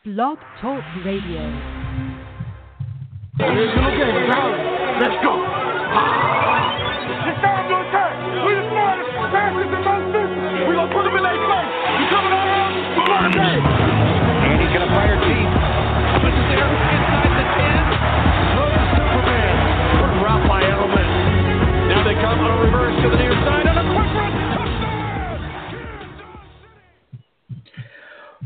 Blog Talk Radio. Original game, let's go. It's time to attack. We the smartest, fastest, and most vicious. We gonna put them in their place. We coming out here, we gonna game. And he's gonna fire deep. But there, inside the 10. Superman. Good route by Edelman. Now they come on a reverse to the near side on a quick run.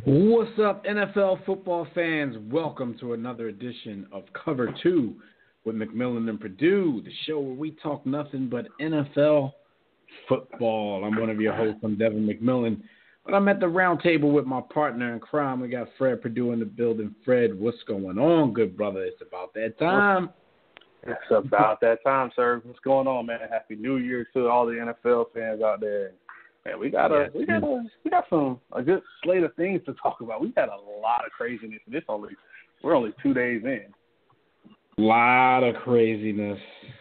What's up, NFL football fans? Welcome to another edition of Cover 2 with McMillan and Purdue, the show where we talk nothing but NFL football. I'm one of your hosts, I'm Devin McMillan, but I'm at the round table with my partner in crime. We got Fred Purdue in the building. Fred, what's going on, good brother? It's about that time. It's about that time, sir. What's going on, man? Happy New Year to all the NFL fans out there. Man, we got a good slate of things to talk about. We've had a lot of craziness. We're only 2 days in. Lot of craziness.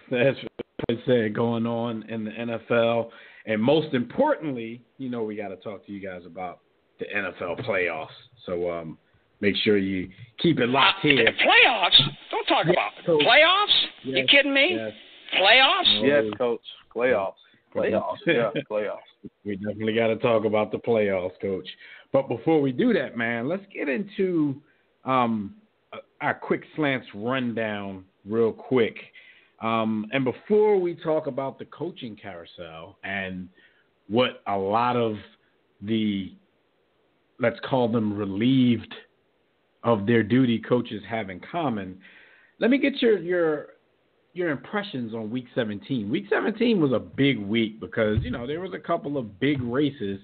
That's what I said going on in the NFL. And most importantly, we got to talk to you guys about the NFL playoffs. So make sure you keep it locked here. Playoffs? Don't talk about Coach. playoffs. Yes, You kidding me? Yes. Playoffs? Yes, Coach. Playoffs. Yeah, playoffs. We definitely got to talk about the playoffs, Coach. But before we do that, man, let's get into our quick slants rundown real quick. And before we talk about the coaching carousel and what a lot of the, let's call them relieved of their duty coaches have in common, let me get your impressions on Week 17. Week 17 was a big week because, there was a couple of big races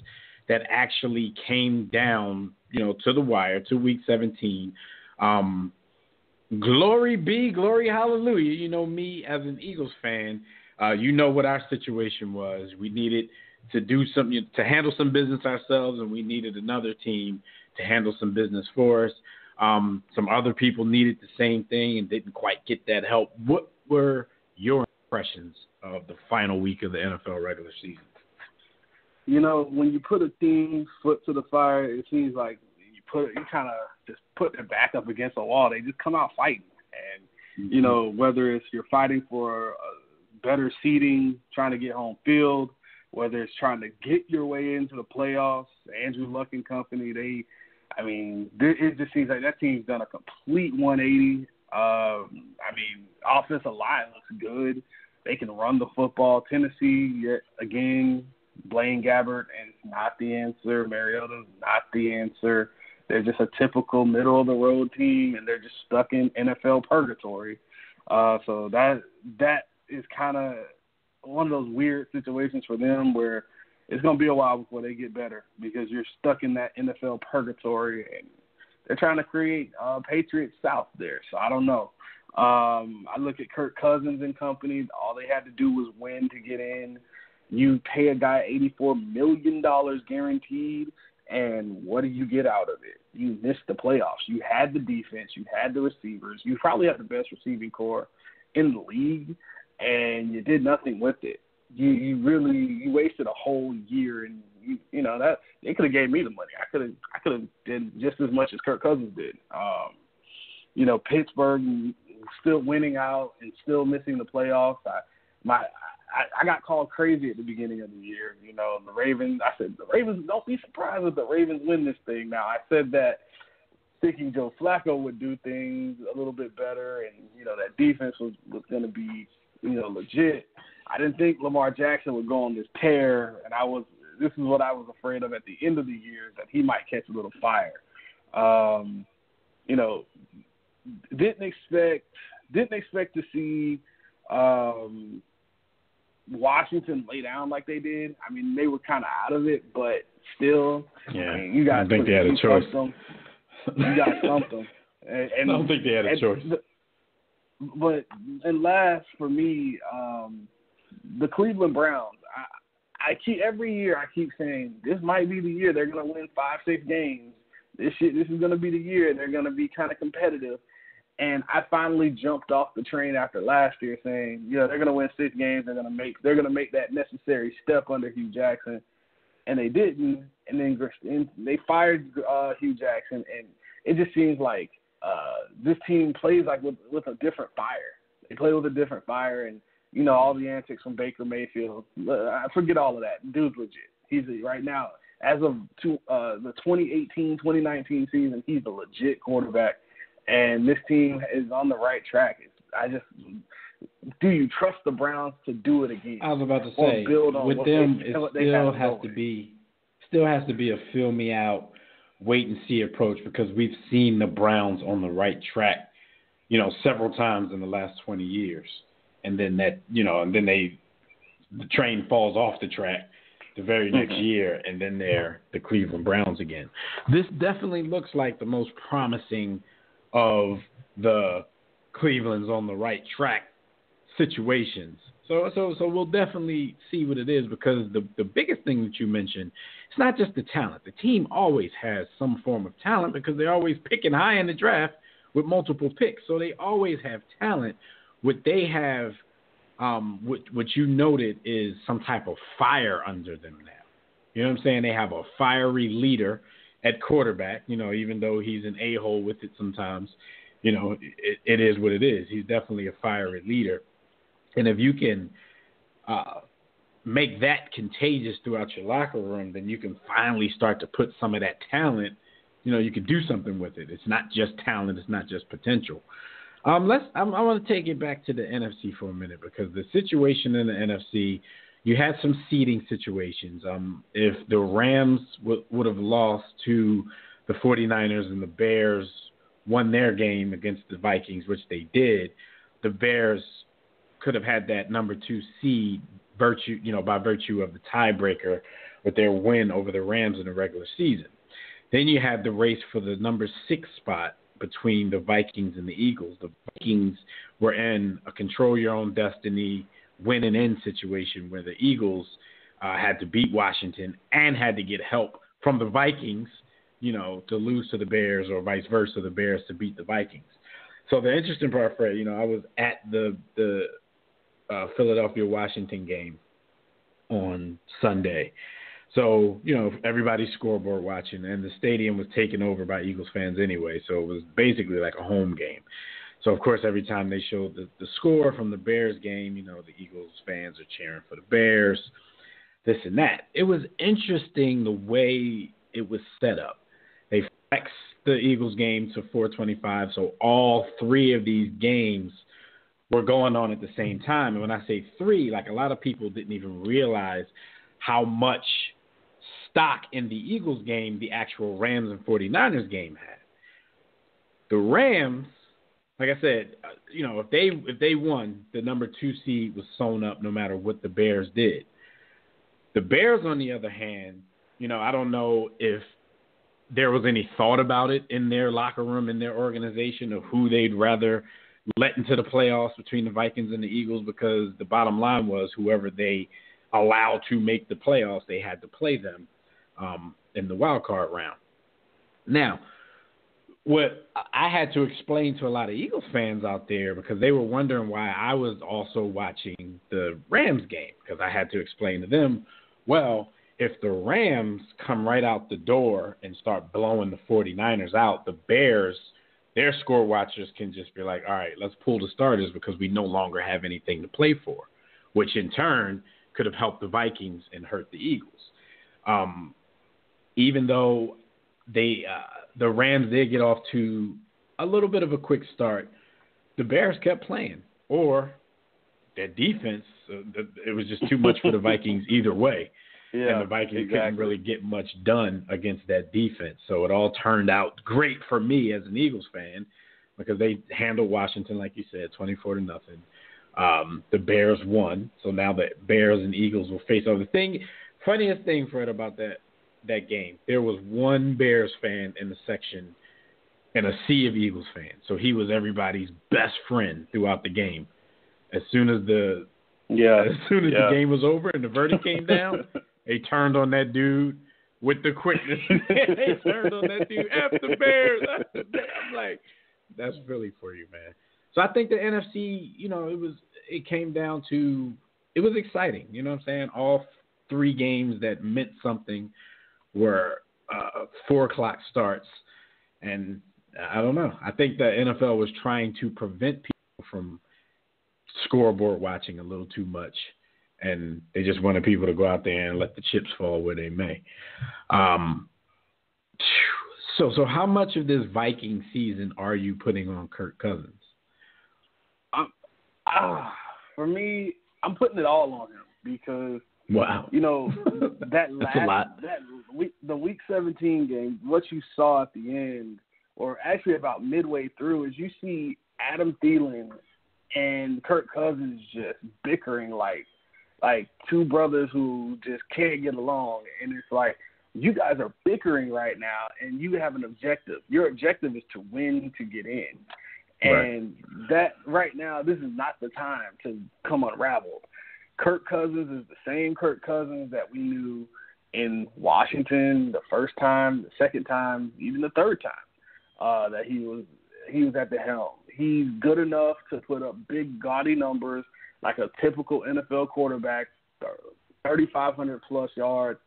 that actually came down, to the wire, to Week 17. Glory, hallelujah. Me as an Eagles fan, what our situation was. We needed to do something, to handle some business ourselves, and we needed another team to handle some business for us. Some other people needed the same thing and didn't quite get that help. What were your impressions of the final week of the NFL regular season? When you put a team's foot to the fire, it seems like you kind of just put their back up against a wall. They just come out fighting. And, whether it's you're fighting for better seating, trying to get home field, whether it's trying to get your way into the playoffs, Andrew Luck and company, it just seems like that team's done a complete 180. Offensive line looks good. They can run the football. Tennessee, yet again, Blaine Gabbert is not the answer. Mariota's not the answer. They're just a typical middle-of-the-road team, and they're just stuck in NFL purgatory. So that is kind of one of those weird situations for them where it's going to be a while before they get better because you're stuck in that NFL purgatory, and they're trying to create Patriots South there. So I don't know. I look at Kirk Cousins and company. All they had to do was win to get in. You pay a guy $84 million guaranteed, and what do you get out of it? You missed the playoffs. You had the defense. You had the receivers. You probably had the best receiving core in the league, and you did nothing with it. You wasted a whole year, and that they could have gave me the money. I could have did just as much as Kirk Cousins did. Pittsburgh still winning out and still missing the playoffs. I got called crazy at the beginning of the year. The Ravens. I said the Ravens. Don't be surprised if the Ravens win this thing. Now I said that thinking Joe Flacco would do things a little bit better, and that defense was going to be legit. I didn't think Lamar Jackson would go on this tear, and this is what I was afraid of at the end of the year, that he might catch a little fire. Didn't expect to see Washington lay down like they did. They were kind of out of it, but still, you guys. I think they had a choice. You guys stumped them. And I don't think they had a choice. But last for me, the Cleveland Browns. Every year I keep saying this might be the year they're going to win 5-6 games. This is going to be the year they're going to be kind of competitive. And I finally jumped off the train after last year, saying, they're going to win 6 games. They're going to make that necessary step under Hugh Jackson, and they didn't. And then they fired Hugh Jackson, and it just seems like this team plays like with a different fire. They play with a different fire, and all the antics from Baker Mayfield. I forget all of that. Dude's legit. He's right now, as of the 2018-2019 season, he's a legit quarterback, and this team is on the right track. Do you trust the Browns to do it again? I was about to say, with them, it still has to be a feel me out, wait and see approach, because we've seen the Browns on the right track, several times in the last 20 years. And then the train falls off the track the very next year, and then they're the Cleveland Browns again. This definitely looks like the most promising of the Cleveland's on the right track situations. So we'll definitely see what it is, because the biggest thing that you mentioned, it's not just the talent. The team always has some form of talent because they're always picking high in the draft with multiple picks. So they always have talent. What they have, what you noted, is some type of fire under them now. You know what I'm saying? They have a fiery leader at quarterback, even though he's an a-hole with it sometimes. It is what it is. He's definitely a fiery leader. And if you can make that contagious throughout your locker room, then you can finally start to put some of that talent, you can do something with it. It's not just talent. It's not just potential. I want to take it back to the NFC for a minute, because the situation in the NFC, you had some seeding situations. If the Rams would have lost to the 49ers and the Bears won their game against the Vikings, which they did, the Bears could have had that number 2 seed by virtue of the tiebreaker with their win over the Rams in the regular season. Then you had the race for the number 6 spot between the Vikings and the Eagles. The Vikings were in a control your own destiny, win and end situation where the Eagles had to beat Washington and had to get help from the Vikings, to lose to the Bears, or vice versa, the Bears to beat the Vikings. So the interesting part, Fred, I was at the Philadelphia-Washington game on Sunday. So, everybody's scoreboard watching, and the stadium was taken over by Eagles fans anyway, so it was basically like a home game. So, of course, every time they showed the score from the Bears game, the Eagles fans are cheering for the Bears, this and that. It was interesting the way it was set up. They flexed the Eagles game to 4:25, so all 3 of these games were going on at the same time. And when I say 3, like, a lot of people didn't even realize how much stock in the Eagles game the actual Rams and 49ers game had. The Rams, like I said, if they won, the number 2 seed was sewn up no matter what the Bears did. The Bears, on the other hand, I don't know if there was any thought about it in their locker room, in their organization, of who they'd rather let into the playoffs between the Vikings and the Eagles, because the bottom line was whoever they allowed to make the playoffs, they had to play them in the Wildcard round. Now, what I had to explain to a lot of Eagles fans out there, because they were wondering why I was also watching the Rams game, because I had to explain to them, well, if the Rams come right out the door and start blowing the 49ers out, the Bears, their score watchers can just be like, all right, let's pull the starters because we no longer have anything to play for, which in turn could have helped the Vikings and hurt the Eagles. Even though the Rams did get off to a little bit of a quick start, the Bears kept playing, or their defense, it was just too much for the Vikings either way. Yeah, and the Vikings couldn't really get much done against that defense. So it all turned out great for me as an Eagles fan, because they handled Washington, like you said, 24-0. The Bears won. So now the Bears and Eagles will face over. The funniest thing, Fred, about that game, there was one Bears fan in the section and a sea of Eagles fans. So he was everybody's best friend throughout the game. As soon as the game was over and the verdict came down, they turned on that dude with the quickness. They turned on that dude. F the Bears. I'm like, that's Philly for you, man. So I think the NFC, it came down to, it was exciting. You know what I'm saying? All 3 games that meant something were 4 o'clock starts. And I don't know. I think the NFL was trying to prevent people from scoreboard watching a little too much, and they just wanted people to go out there and let the chips fall where they may. So how much of this Viking season are you putting on Kirk Cousins? For me, I'm putting it all on him because wow, that that's a lot. The Week 17 game, what you saw at the end, or actually about midway through, is you see Adam Thielen and Kirk Cousins just bickering like two brothers who just can't get along, and it's like, you guys are bickering right now, and you have an objective. Your objective is to win, to get in. And that right now, this is not the time to come unraveled. Kirk Cousins is the same Kirk Cousins that we knew in Washington the first time, the second time, even the third time that he was at the helm. He's good enough to put up big, gaudy numbers like a typical NFL quarterback, 3,500-plus yards,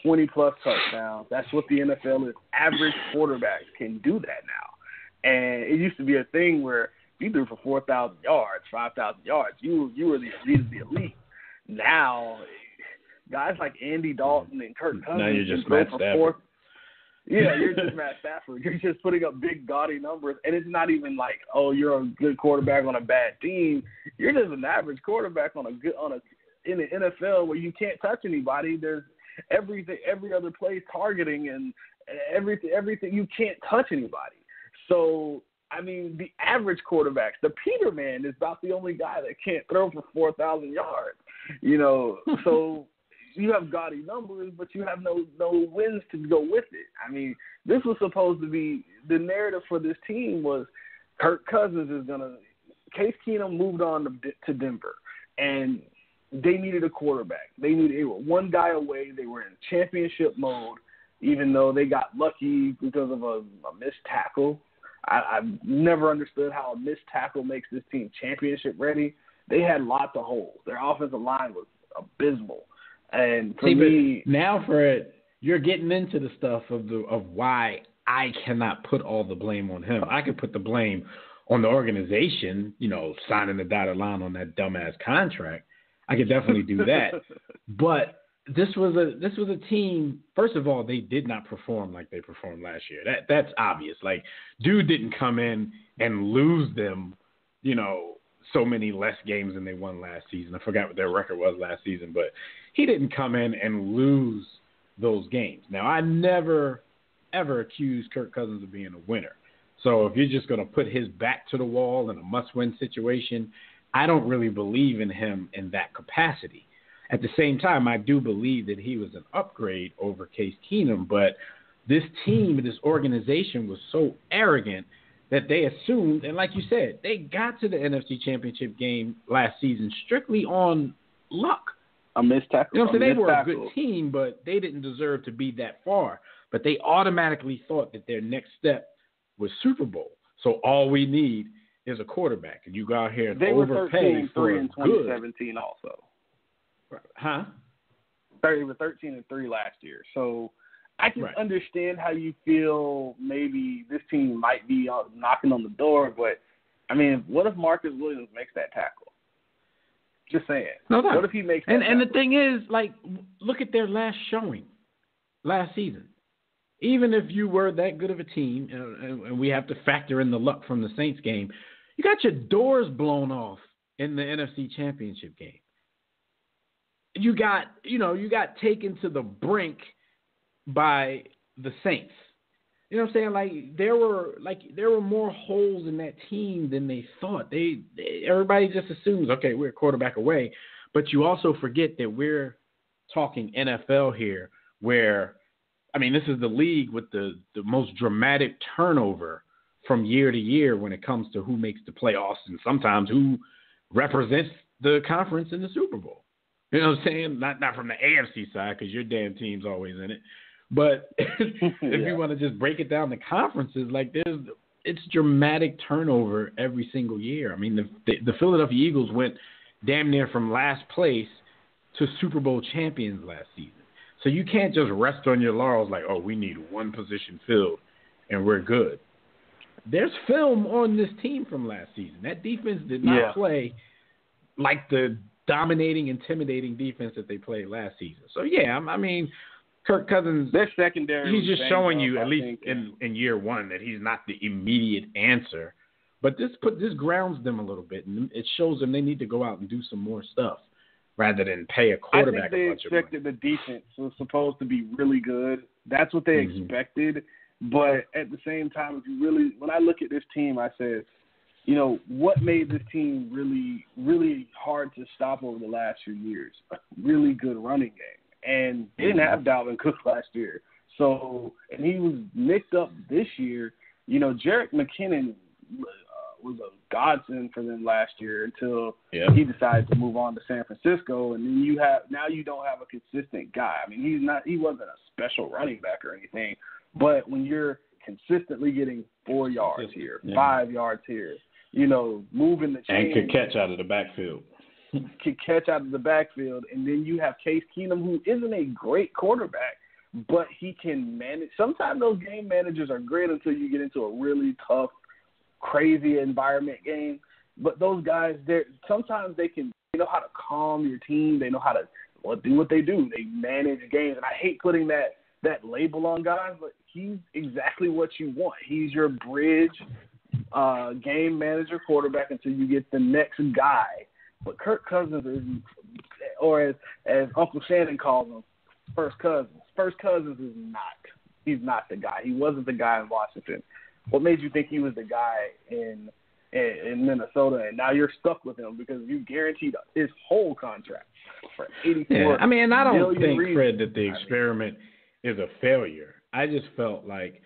20-plus touchdowns. That's what the NFL is. Average quarterbacks can do that now. And it used to be a thing where if you threw for 4,000 yards, 5,000 yards, you were the elite of the elite. Now, guys like Andy Dalton and Kirk Cousins. Now you're just Matt Stafford. You're just Matt Stafford. You're just putting up big, gaudy numbers. And it's not even like, oh, you're a good quarterback on a bad team. You're just an average quarterback in the NFL where you can't touch anybody. There's every other play targeting and everything. You can't touch anybody. So, I mean, the average quarterbacks, the Peterman is about the only guy that can't throw for 4,000 yards, So you have gaudy numbers, but you have no wins to go with it. I mean, this was supposed to be the narrative for this team was Kirk Cousins is going to – Case Keenum moved on to Denver, and they needed a quarterback. They were one guy away. They were in championship mode, even though they got lucky because of a missed tackle. I've never understood how a missed tackle makes this team championship ready. They had lots of holes. Their offensive line was abysmal. And for me, now for it, you're getting into the stuff of why I cannot put all the blame on him. I could put the blame on the organization, signing the dotted line on that dumbass contract. I could definitely do that. But this was a team. First of all, they did not perform like they performed last year. That's obvious. Like, dude didn't come in and lose them, so many less games than they won last season. I forgot what their record was last season, but he didn't come in and lose those games. Now, I never, ever accused Kirk Cousins of being a winner. So if you're just going to put his back to the wall in a must-win situation, I don't really believe in him in that capacity. At the same time, I do believe that he was an upgrade over Case Keenum, but this team, this organization was so arrogant that they assumed, and like you said, they got to the NFC Championship game last season strictly on luck. A missed tackle. They were a good team, but they didn't deserve to be that far. But they automatically thought that their next step was Super Bowl. So all we need is a quarterback, and you go out here and overpay for in 2017 also. Huh? They were 13-3 last year. So I can understand how you feel maybe this team might be knocking on the door, but, I mean, what if Marcus Williams makes that tackle? Just saying. No. What if he makes that and the thing is, like, look at their last showing last season. Even if you were that good of a team, and we have to factor in the luck from the Saints game, you got your doors blown off in the NFC Championship game. You got taken to the brink by the Saints. You know what I'm saying? There were more holes in that team than they thought. Everybody just assumes, okay, we're a quarterback away, but you also forget that we're talking NFL here, where, I mean, this is the league with the most dramatic turnover from year to year when it comes to who makes the playoffs and sometimes who represents the conference in the Super Bowl. You know what I'm saying? Not from the AFC side, because your damn team's always in it. But if you want to just break it down to conferences, it's dramatic turnover every single year. I mean, the Philadelphia Eagles went damn near from last place to Super Bowl champions last season. So you can't just rest on your laurels like, oh, we need one position filled and we're good. there's film on this team from last season. That defense did not play like the dominating, intimidating defense that they played last season. So, yeah, I mean, Kirk Cousins, their secondary, he's just showing you, at least in year one, that he's not the immediate answer. But this grounds them a little bit, and it shows them they need to go out and do some more stuff rather than pay a quarterback a bunch of money. I think they expected the defense was supposed to be really good. That's what they expected. But at the same time, when I look at this team, I said, you know, what made this team really, really hard to stop over the last few years? A really good running game. And they didn't have Dalvin Cook last year. So, and he was nicked up this year. You know, Jerick McKinnon was a godsend for them last year until he decided to move on to San Francisco. And then you don't have a consistent guy. I mean, he wasn't a special running back or anything. But when you're consistently getting 4 yards here, 5 yards here, you know, moving the chain. And could catch out of the backfield. And then you have Case Keenum, who isn't a great quarterback, but he can manage. Sometimes those game managers are great until you get into a really tough, crazy environment game. But those guys, sometimes they know how to calm your team. They know how to do what they do. They manage games. And I hate putting that label on guys, but he's exactly what you want. He's your bridge game manager quarterback until you get the next guy. But Kirk Cousins is, or as Uncle Shannon calls him, First Cousins. First Cousins is not. He's not the guy. He wasn't the guy in Washington. What made you think he was the guy in Minnesota, and now you're stuck with him because you guaranteed his whole contract for $84 million. I mean, I don't think, reasons. Fred, that the experiment is a failure. I just felt like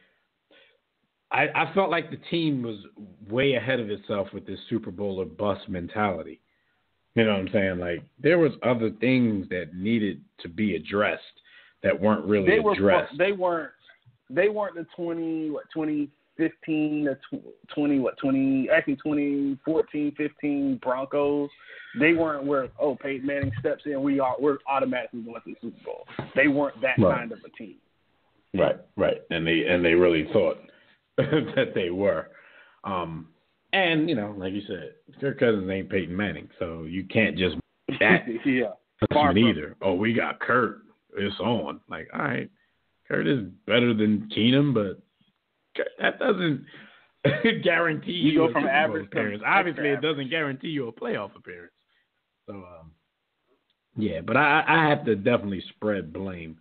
I felt like the team was way ahead of itself with this Super Bowl or bust mentality. You know what I'm saying? Like, there was other things that needed to be addressed that weren't really addressed. They weren't the 2014, 15 Broncos. They weren't where, Peyton Manning steps in, we're automatically going to the Super Bowl. They weren't that kind of a team. Right. And they really thought that they were. And, you know, like you said, Kirk Cousins ain't Peyton Manning, so you can't just that either. Oh, we got Kurt. It's on. Like, all right, Kurt is better than Keenum, but that doesn't guarantee you go from average appearance. Obviously, it doesn't guarantee you a playoff appearance. So, but I have to definitely spread blame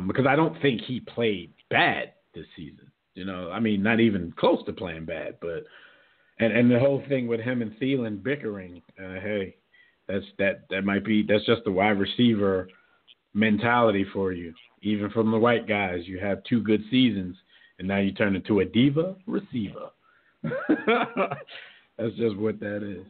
because I don't think he played bad this season. You know, I mean, not even close to playing bad, but and the whole thing with him and Thielen bickering, hey, that's just the wide receiver mentality for you. Even from the white guys, you have 2 good seasons, and now you turn into a diva receiver. That's just what that is.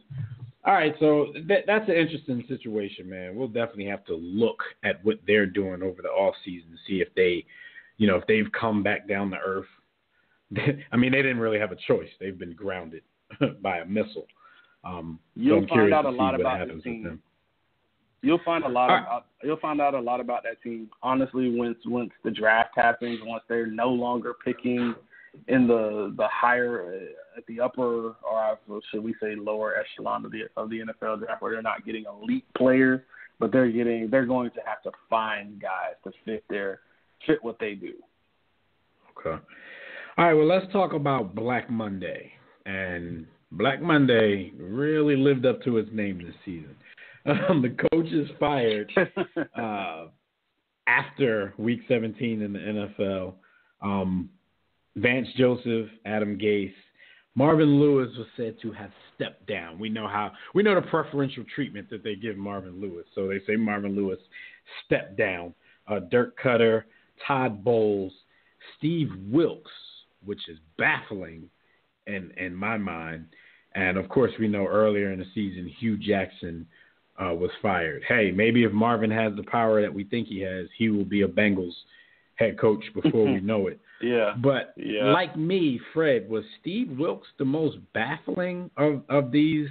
All right, so that's an interesting situation, man. We'll definitely have to look at what they're doing over the offseason to see if they, you know, if they've come back down to earth. I mean, they didn't really have a choice. They've been grounded by a missile. You'll find out a lot about this team. You'll find out a lot about that team. Honestly, once the draft happens, once they're no longer picking in the higher at the upper, or should we say lower echelon of the NFL draft, where they're not getting elite players, but they're going to have to find guys to fit what they do. Okay. All right, well, let's talk about Black Monday. And Black Monday really lived up to its name this season. The coach is fired after Week 17 in the NFL. Vance Joseph, Adam Gase, Marvin Lewis was said to have stepped down. We know the preferential treatment that they give Marvin Lewis. So they say Marvin Lewis stepped down. Dirk Cutter, Todd Bowles, Steve Wilkes, which is baffling in my mind. And, of course, we know earlier in the season Hugh Jackson was fired. Hey, maybe if Marvin has the power that we think he has, he will be a Bengals head coach before we know it. Yeah. But like me, Fred, was Steve Wilkes the most baffling of these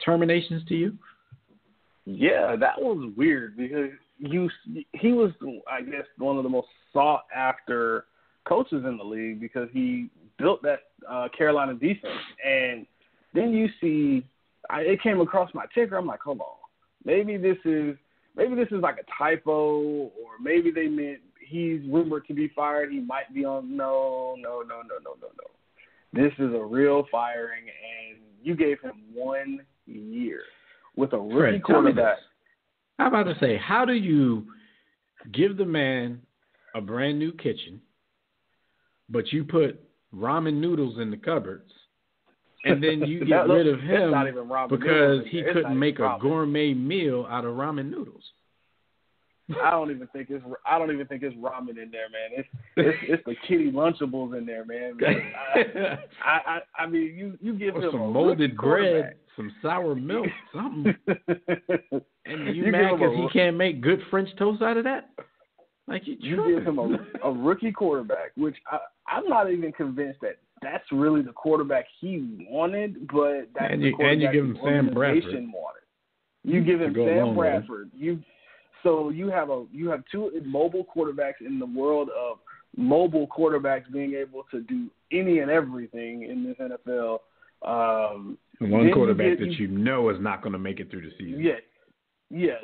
terminations to you? Yeah, that was weird because he was, I guess, one of the most sought after coaches in the league because he built that Carolina defense. And then you see, it came across my ticker. I'm like, hold on, maybe this is like a typo, or maybe they meant he's rumored to be fired. He might be on. No. This is a real firing, and you gave him 1 year with a rookie quarterback. How about to say, how do you give the man a brand new kitchen, but you put ramen noodles in the cupboards, and then you get rid of him because he couldn't make a gourmet meal out of ramen noodles? I don't even think it's ramen in there, man. It's the kitty Lunchables in there, man. I mean, you give him some molded bread, some sour milk, something, and you mad because he can't make good French toast out of that? Like you give him a rookie quarterback, which I'm not even convinced that that's really the quarterback he wanted, but that's the quarterback you give him Sam Bradford. Wanted. You give him Sam Bradford. So you have two mobile quarterbacks in the world of mobile quarterbacks being able to do any and everything in this NFL. One quarterback that you know is not going to make it through the season. Yeah,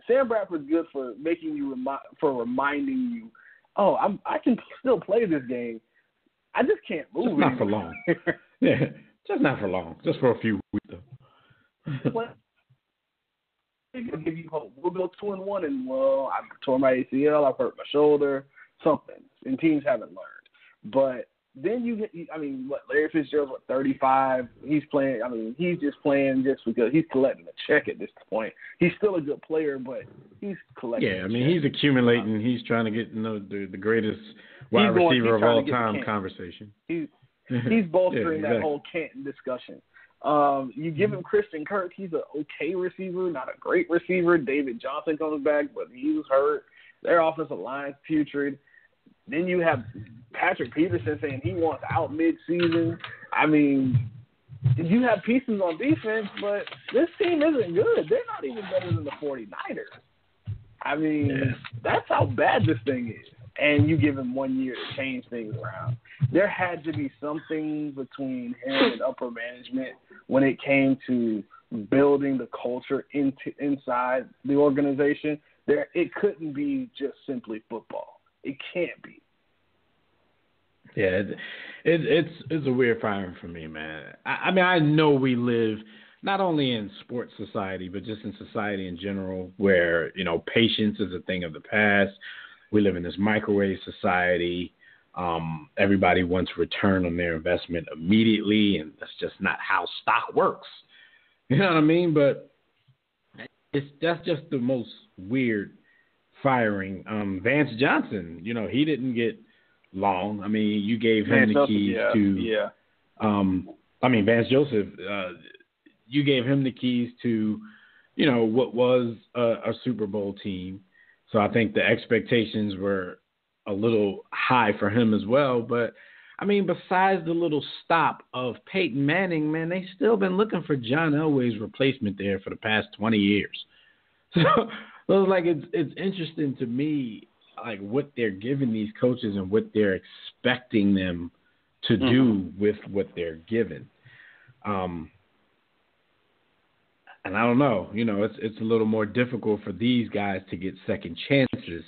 Sam Bradford's good for making you reminding you, I can still play this game. I just can't move. Just not for long. Yeah, just not for long. Just for a few weeks though. Give you hope. We'll go 2-1, and I tore my ACL, I hurt my shoulder, something, and teams haven't learned. But then Larry Fitzgerald's 35. He's playing. I mean, he's just playing just because he's collecting a check at this point. He's still a good player, but he's collecting. Yeah, I mean, he's accumulating. He's trying to get the greatest wide receiver of all time conversation. He's bolstering that whole Canton discussion. You give him Christian Kirk. He's an okay receiver, not a great receiver. David Johnson comes back, but he was hurt. Their offensive line's putrid. Then you have Patrick Peterson saying he wants out mid-season. I mean, you have pieces on defense, but this team isn't good. They're not even better than the 49ers. I mean, that's how bad this thing is. And you give him 1 year to change things around. There had to be something between him and upper management when it came to building the culture inside the organization. It couldn't be just simply football. It can't be. Yeah, it's a weird firing for me, man. I mean, I know we live not only in sports society, but just in society in general, where, patience is a thing of the past. We live in this microwave society. Everybody wants return on their investment immediately, and that's just not how stock works. You know what I mean? But that's just the most weird firing. Vance Johnson, he didn't get long. I mean, you gave him the keys to. Vance Joseph, you gave him the keys to, what was a Super Bowl team. So I think the expectations were a little high for him as well. But, I mean, besides the little stop of Peyton Manning, man, they've still been looking for John Elway's replacement there for the past 20 years. So it's interesting to me, like, what they're giving these coaches and what they're expecting them to do with what they're given. And I don't know, it's a little more difficult for these guys to get second chances.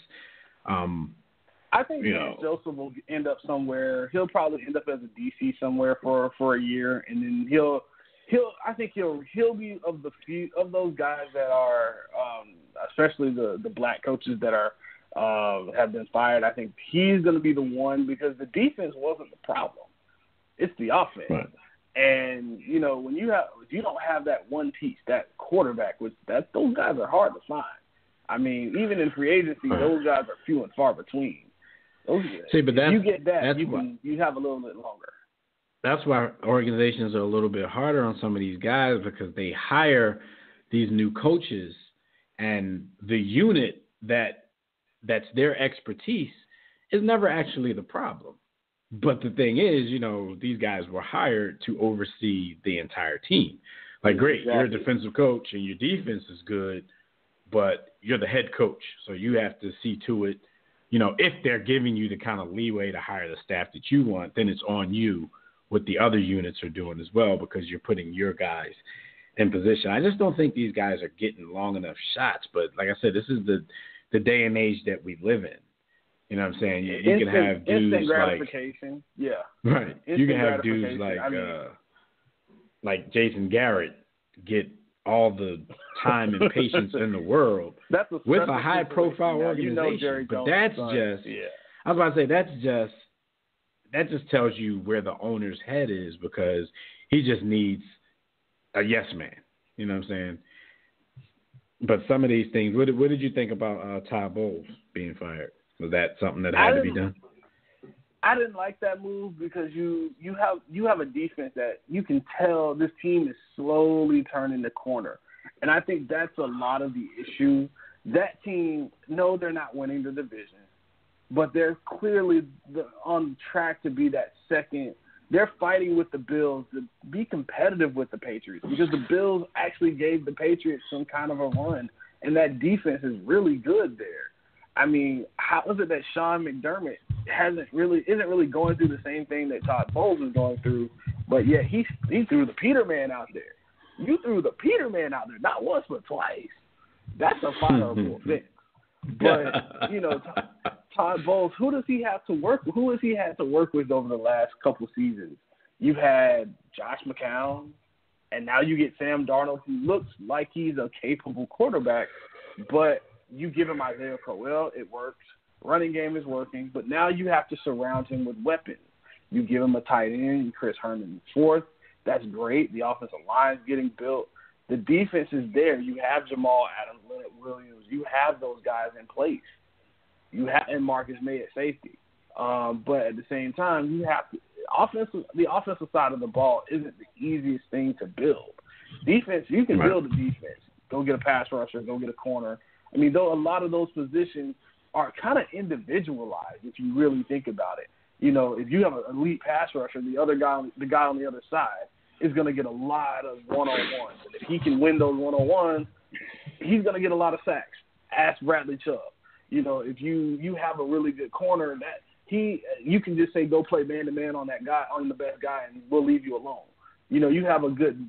I think Joseph will end up somewhere. He'll probably end up as a DC somewhere for a year, and then he'll be of the few of those guys that are, especially the black coaches that are have been fired. I think he's going to be the one, because the defense wasn't the problem; it's the offense. Right. And when you don't have that one piece, that quarterback, those guys are hard to find. I mean, even in free agency, those guys are few and far between. See, but you get that, you have a little bit longer. That's why organizations are a little bit harder on some of these guys, because they hire these new coaches, and the unit that's their expertise is never actually the problem. But the thing is, these guys were hired to oversee the entire team. Like, great, you're a defensive coach and your defense is good, but you're the head coach. So you have to see to it, if they're giving you the kind of leeway to hire the staff that you want, then it's on you what the other units are doing as well, because you're putting your guys in position. I just don't think these guys are getting long enough shots. But like I said, this is the day and age that we live in. You know what I'm saying? You can have dudes instant gratification. Right. Instant You can have dudes like Jason Garrett get all the time and patience in the world with a high-profile organization. But that's just – I was about to say that just tells you where the owner's head is, because he just needs a yes man. You know what I'm saying? But some of these things, what did you think about Todd Bowles being fired? Was that something that had to be done? I didn't like that move, because you have a defense that you can tell this team is slowly turning the corner. And I think that's a lot of the issue. That team, no, they're not winning the division, but they're clearly on track to be that second. They're fighting with the Bills to be competitive with the Patriots, because the Bills actually gave the Patriots some kind of a run, and that defense is really good there. I mean, how is it that Sean McDermott isn't really going through the same thing that Todd Bowles is going through, but yet he threw the Peterman out there. You threw the Peterman out there, not once but twice. That's a fireable offense. But Todd Bowles, who has he had to work with over the last couple of seasons? You've had Josh McCown, and now you get Sam Darnold, who looks like he's a capable quarterback, but you give him Isaiah Crowell, it works. Running game is working, but now you have to surround him with weapons. You give him a tight end, Chris Herndon IV. That's great. The offensive line is getting built. The defense is there. You have Jamal Adams, Leonard Williams. You have those guys in place. And Marcus May at safety. But at the same time, you have to the offensive side of the ball isn't the easiest thing to build. Defense, you can build a defense. Go get a pass rusher. Go get a corner. I mean, though a lot of those positions are kind of individualized if you really think about it. If you have an elite pass rusher, the guy on the other side is going to get a lot of one-on-ones. And if he can win those one-on-ones, he's going to get a lot of sacks. Ask Bradley Chubb. If you have a really good corner, you can just say go play man-to-man on that guy, on the best guy, and we'll leave you alone. You have a good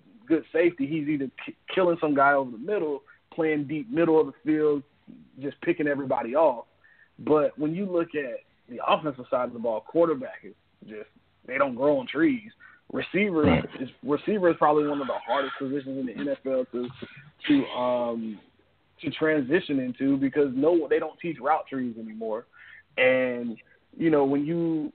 safety. He's either killing some guy over the middle, playing deep middle of the field, just picking everybody off. But when you look at the offensive side of the ball, quarterback is just, they don't grow on trees. Receiver is probably one of the hardest positions in the NFL to transition into, because they don't teach route trees anymore. And when you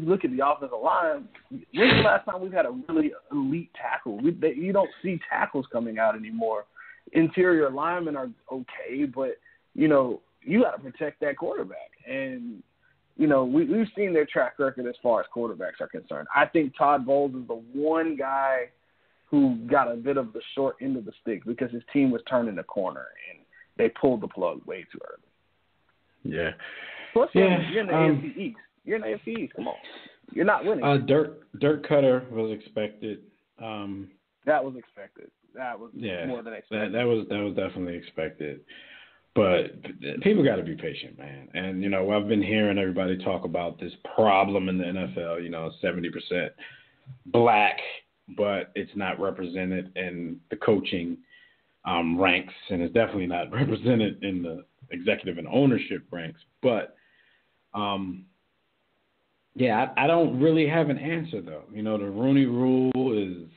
look at the offensive line, when's the last time we've had a really elite tackle? You don't see tackles coming out anymore. Interior linemen are okay, but you got to protect that quarterback. And we've seen their track record as far as quarterbacks are concerned. I think Todd Bowles is the one guy who got a bit of the short end of the stick, because his team was turning the corner and they pulled the plug way too early. Yeah. Plus, you're in the AFC East. You're in the AFC East. Come on. You're not winning. Dirk Cutter was expected. That was expected. That was more than expected. That was definitely expected. But people got to be patient, man. And, I've been hearing everybody talk about this problem in the NFL, 70% black, but it's not represented in the coaching ranks, and it's definitely not represented in the executive and ownership ranks. But, I don't really have an answer, though. The Rooney Rule is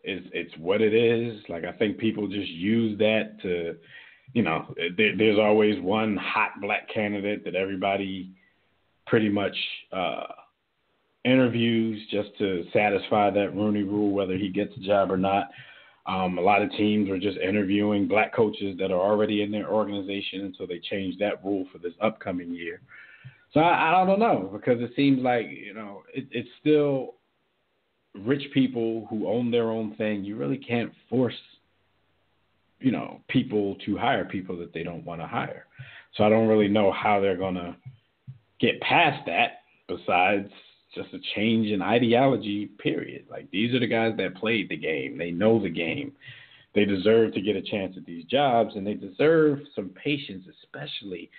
it's what it is. Like, I think people just use that to – there's always one hot black candidate that everybody pretty much interviews just to satisfy that Rooney Rule, whether he gets a job or not. A lot of teams are just interviewing black coaches that are already in their organization until they change that rule for this upcoming year. So I don't know, because it seems like, it's still rich people who own their own thing. You really can't force people to hire people that they don't want to hire. So I don't really know how they're going to get past that, besides just a change in ideology, period. Like, these are the guys that played the game. They know the game. They deserve to get a chance at these jobs, and they deserve some patience, especially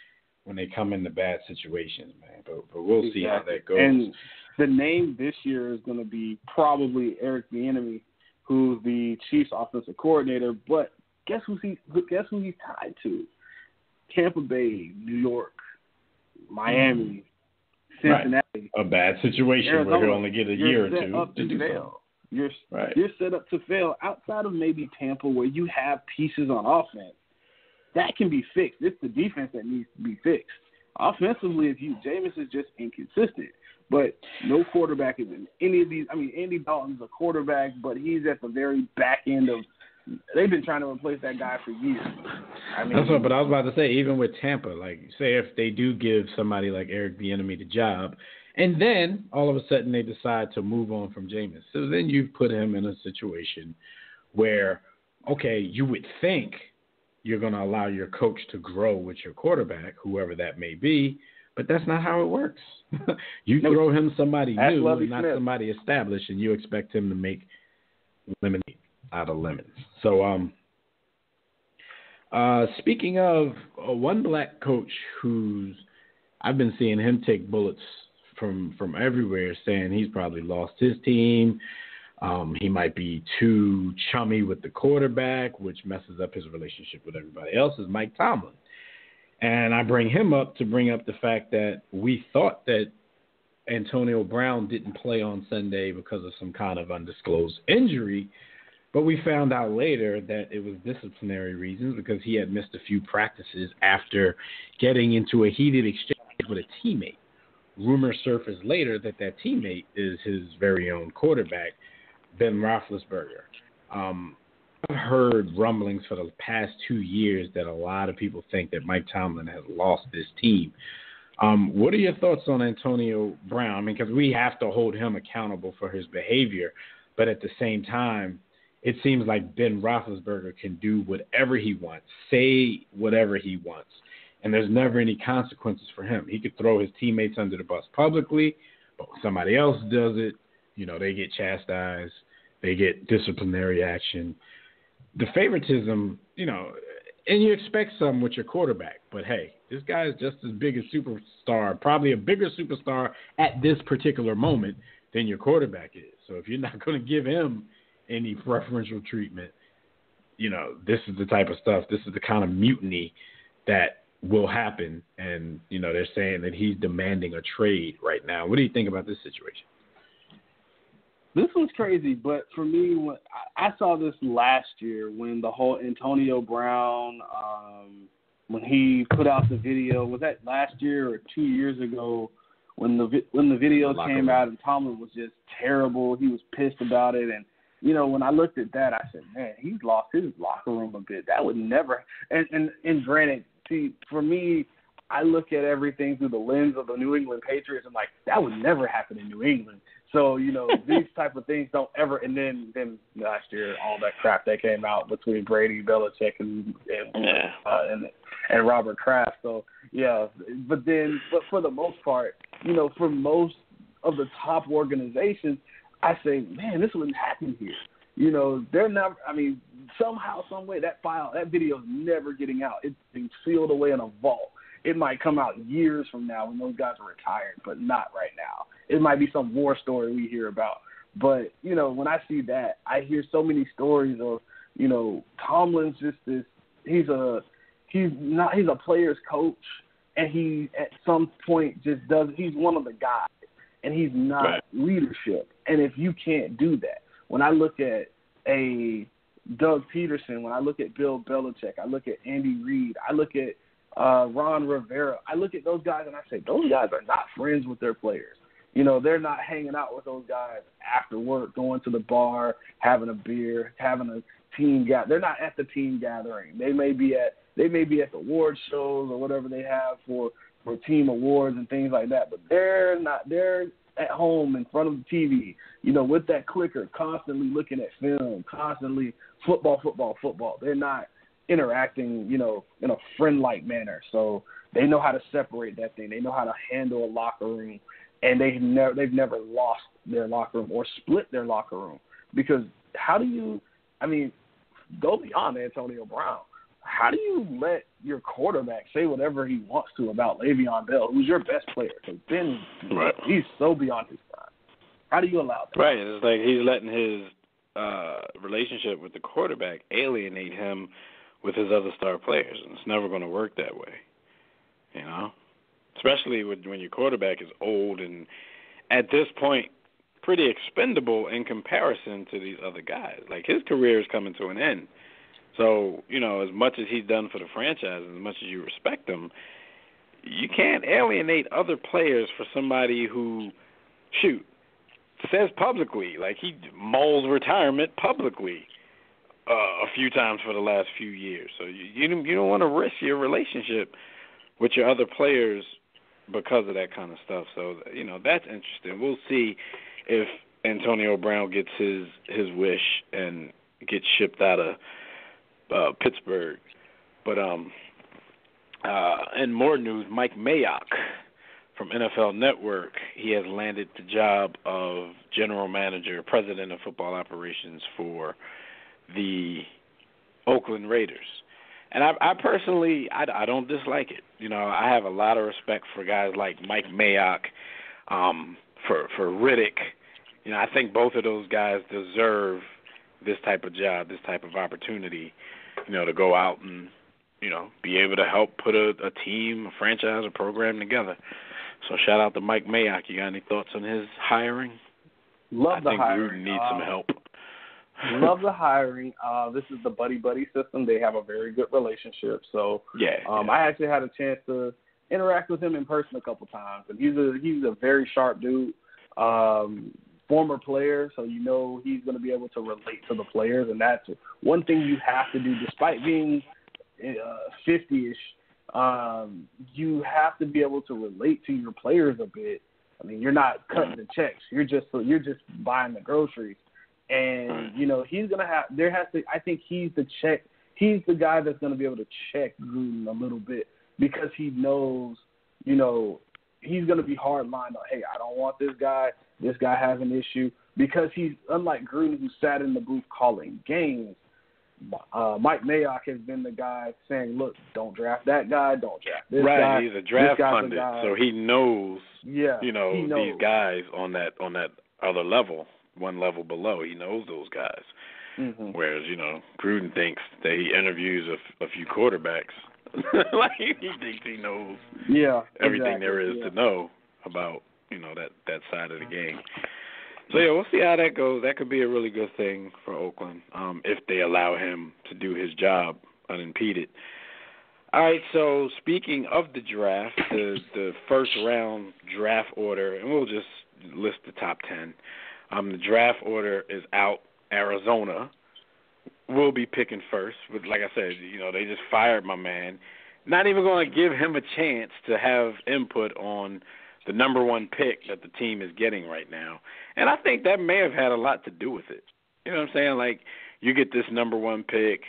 when they come into bad situations, man. But we'll see how that goes. the name this year is going to be probably Eric Bieniemy, who's the Chiefs offensive coordinator. But guess who he's tied to? Tampa Bay, New York, Miami, Cincinnati. Right. A bad situation Arizona. where he'll only get a year or two up to do fail. so. You're set up to fail outside of maybe Tampa, where you have pieces on offense that can be fixed. It's the defense that needs to be fixed. Offensively, Jameis is just inconsistent. But no quarterback is in any of these. I mean, Andy Dalton's a quarterback, but he's at the very back end of. They've been trying to replace that guy for years. I mean, that's what. But I was about to say, even with Tampa, like, say if they do give somebody like Eric Bieniemy the job, and then all of a sudden they decide to move on from Jameis, so then you've put him in a situation where, okay, you would think you're going to allow your coach to grow with your quarterback, whoever that may be, but that's not how it works. You throw him somebody new and not somebody established, and you expect him to make lemonade out of lemons. So, speaking of one black coach I've been seeing him take bullets from everywhere, saying he's probably lost his team. He might be too chummy with the quarterback, which messes up his relationship with everybody else, is Mike Tomlin. And I bring him up to bring up the fact that we thought that Antonio Brown didn't play on Sunday because of some kind of undisclosed injury, but we found out later that it was disciplinary reasons because he had missed a few practices after getting into a heated exchange with a teammate. Rumors surfaced later that teammate is his very own quarterback, Ben Roethlisberger. I've heard rumblings for the past 2 years that a lot of people think that Mike Tomlin has lost this team. What are your thoughts on Antonio Brown? I mean, because we have to hold him accountable for his behavior, but at the same time, it seems like Ben Roethlisberger can do whatever he wants, say whatever he wants, and there's never any consequences for him. He could throw his teammates under the bus publicly, but when somebody else does it, they get chastised, they get disciplinary action. The favoritism, and you expect some with your quarterback, but hey, this guy is just as big a superstar, probably a bigger superstar at this particular moment than your quarterback is. So if you're not going to give him any preferential treatment, this is the type of stuff, this is the kind of mutiny that will happen. And, they're saying that he's demanding a trade right now. What do you think about this situation? This was crazy, but for me, when I saw this last year when the whole Antonio Brown, when he put out the video, was that last year or 2 years ago when the videos came out and Tomlin was just terrible. He was pissed about it. And, when I looked at that, I said, man, he's lost his locker room a bit. That would never – and granted, see, for me, I look at everything through the lens of the New England Patriots and, like, that would never happen in New England. So, these type of things don't ever – and then last year, all that crap that came out between Brady, Belichick, and Robert Kraft. So, yeah. But for the most part, for most of the top organizations, I say, man, this wouldn't happen here. They're not – I mean, somehow, some way, that video is never getting out. It's being sealed away in a vault. It might come out years from now when those guys are retired, but not right now. It might be some war story we hear about. But, when I see that, I hear so many stories of, Tomlin's just this – he's a player's coach, and he at some point just does – he's one of the guys, and he's not leadership. And if you can't do that, when I look at a Doug Peterson, when I look at Bill Belichick, I look at Andy Reid, I look at Ron Rivera, I look at those guys and I say, those guys are not friends with their players. They're not hanging out with those guys after work, going to the bar, having a beer, having a team they're not at the team gathering. They may be at the award shows or whatever they have for team awards and things like that, but they're not. They're at home in front of the TV, with that clicker, constantly looking at film, constantly football. They're not interacting, in a friend-like manner. So they know how to separate that thing. They know how to handle a locker room, and they've never lost their locker room or split their locker room. Because how do you, go beyond Antonio Brown. How do you let your quarterback say whatever he wants to about Le'Veon Bell, who's your best player? Because Ben, he's so beyond his time. How do you allow that? Right. It's like he's letting his relationship with the quarterback alienate him with his other star players, and it's never going to work that way. You know, especially when your quarterback is old and at this point pretty expendable in comparison to these other guys. Like, his career is coming to an end. So, you know, as much as he's done for the franchise, as much as you respect him, you can't alienate other players for somebody who, says publicly, like he mulls retirement publicly a few times for the last few years. So you don't want to risk your relationship with your other players because of that kind of stuff. So, you know, that's interesting. We'll see if Antonio Brown gets his wish and gets shipped out of Pittsburgh. But in more news, Mike Mayock from NFL Network, he has landed the job of general manager, president of football operations for the Oakland Raiders. And I personally, I don't dislike it. You know, I have a lot of respect for guys like Mike Mayock, for Riddick. You know, I think both of those guys deserve this type of job, this type of opportunity, you know, to go out and, you know, be able to help put a team, a franchise, a program together. So shout out to Mike Mayock. You got any thoughts on his hiring? Love the hiring. I think Gruden needs some help. Love the hiring. This is the buddy-buddy system. They have a very good relationship. So I actually had a chance to interact with him in person a couple times, and he's a very sharp dude, former player, so you know he's going to be able to relate to the players, and that's one thing you have to do, despite being 50-ish. You have to be able to relate to your players a bit. I mean, you're not cutting the checks. You're just buying the groceries. And, you know, he's going to have – I think he's the guy that's going to be able to check Gruden a little bit because he knows, you know, he's going to be hard-lined on, hey, I don't want this guy. This guy has an issue. Because he's – unlike Gruden, who sat in the booth calling games, Mike Mayock has been the guy saying, look, don't draft that guy, don't draft this guy. Right, he's a draft pundit, so he knows, you know, he knows these guys on that other level. One level below, he knows those guys. Mm-hmm. Whereas, you know, Gruden thinks that he interviews a few quarterbacks. Like, he thinks he knows everything there is to know about, you know, that side of the game. So, yeah, we'll see how that goes. That could be a really good thing for Oakland if they allow him to do his job unimpeded. All right, so speaking of the draft, the first-round draft order, and we'll just list the top 10. The draft order is out. Arizona will be picking first. But like I said, you know, they just fired my man. Not even going to give him a chance to have input on the number one pick that the team is getting right now. And I think that may have had a lot to do with it. You know what I'm saying? Like, you get this number one pick.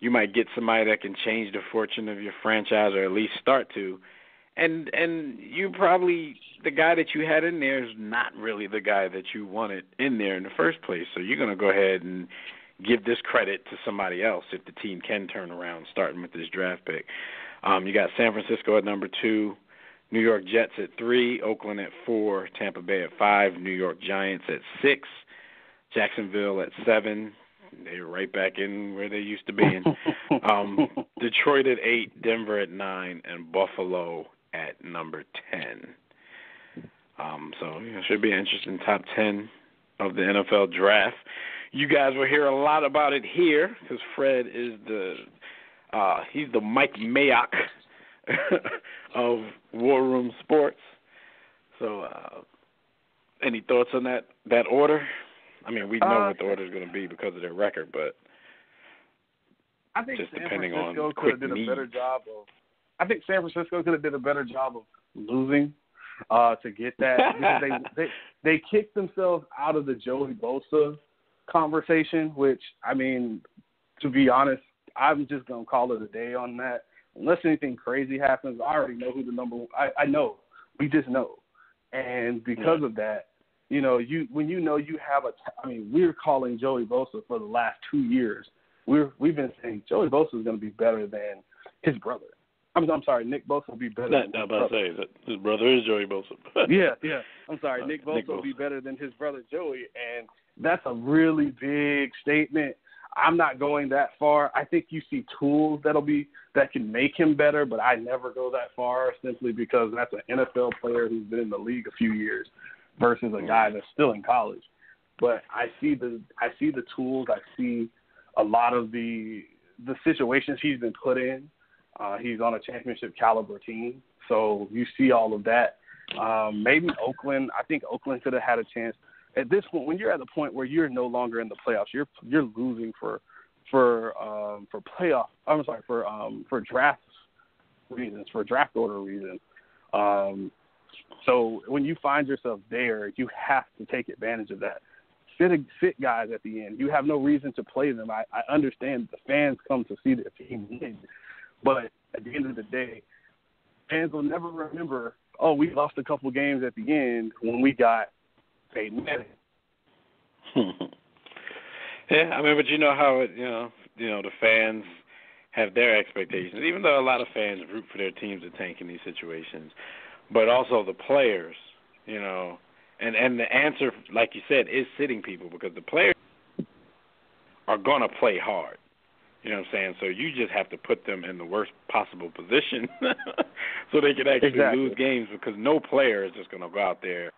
You might get somebody that can change the fortune of your franchise or at least start to. And you probably, the guy that you had in there is not really the guy that you wanted in there in the first place. So you're going to go ahead and give this credit to somebody else if the team can turn around, starting with this draft pick. You got San Francisco at number 2, New York Jets at 3, Oakland at 4, Tampa Bay at 5, New York Giants at 6, Jacksonville at 7. They're right back in where they used to be. Detroit at 8, Denver at 9, and Buffalo at number 10. So it should be an interesting top 10 of the NFL draft. You guys will hear a lot about it here because Fred is he's the Mike Mayock of War Room Sports. So any thoughts on that order? I mean, we know what the order is going to be because of their record, but I think just San depending Francisco on could have did a better job of. I think San Francisco could have did a better job of losing to get that because they kicked themselves out of the Joey Bosa conversation. Which, I mean, to be honest, I'm just gonna call it a day on that. Unless anything crazy happens, I already know who the number. I know. We just know, and because of that, you know, when you know you have we're calling Joey Bosa for the last 2 years. We've been saying Joey Bosa is going to be better than his brother. I'm sorry, Nick Bosa will be better. I'm about to say that his brother is Joey Bosa. yeah. I'm sorry, Nick Bosa will be better than his brother Joey, and that's a really big statement. I'm not going that far. I think you see tools that can make him better, but I never go that far simply because that's an NFL player who's been in the league a few years versus a guy that's still in college. But I see the tools. I see a lot of the situations he's been put in. He's on a championship caliber team, so you see all of that. Maybe Oakland. I think Oakland could have had a chance. At this point, when you're at the point where you're no longer in the playoffs, you're losing for playoff. I'm sorry, for draft reasons, for draft order reasons. So when you find yourself there, you have to take advantage of that. Sit guys at the end. You have no reason to play them. I understand the fans come to see the team win, but at the end of the day, fans will never remember. Oh, we lost a couple games at the end when we got Peyton Manning. Yeah, I mean, but you know how it, the fans have their expectations. Even though a lot of fans root for their teams to tank in these situations, but also the players, and the answer, like you said, is sitting people because the players are gonna play hard. You know what I'm saying? So you just have to put them in the worst possible position so they can actually lose games because no player is just gonna go out there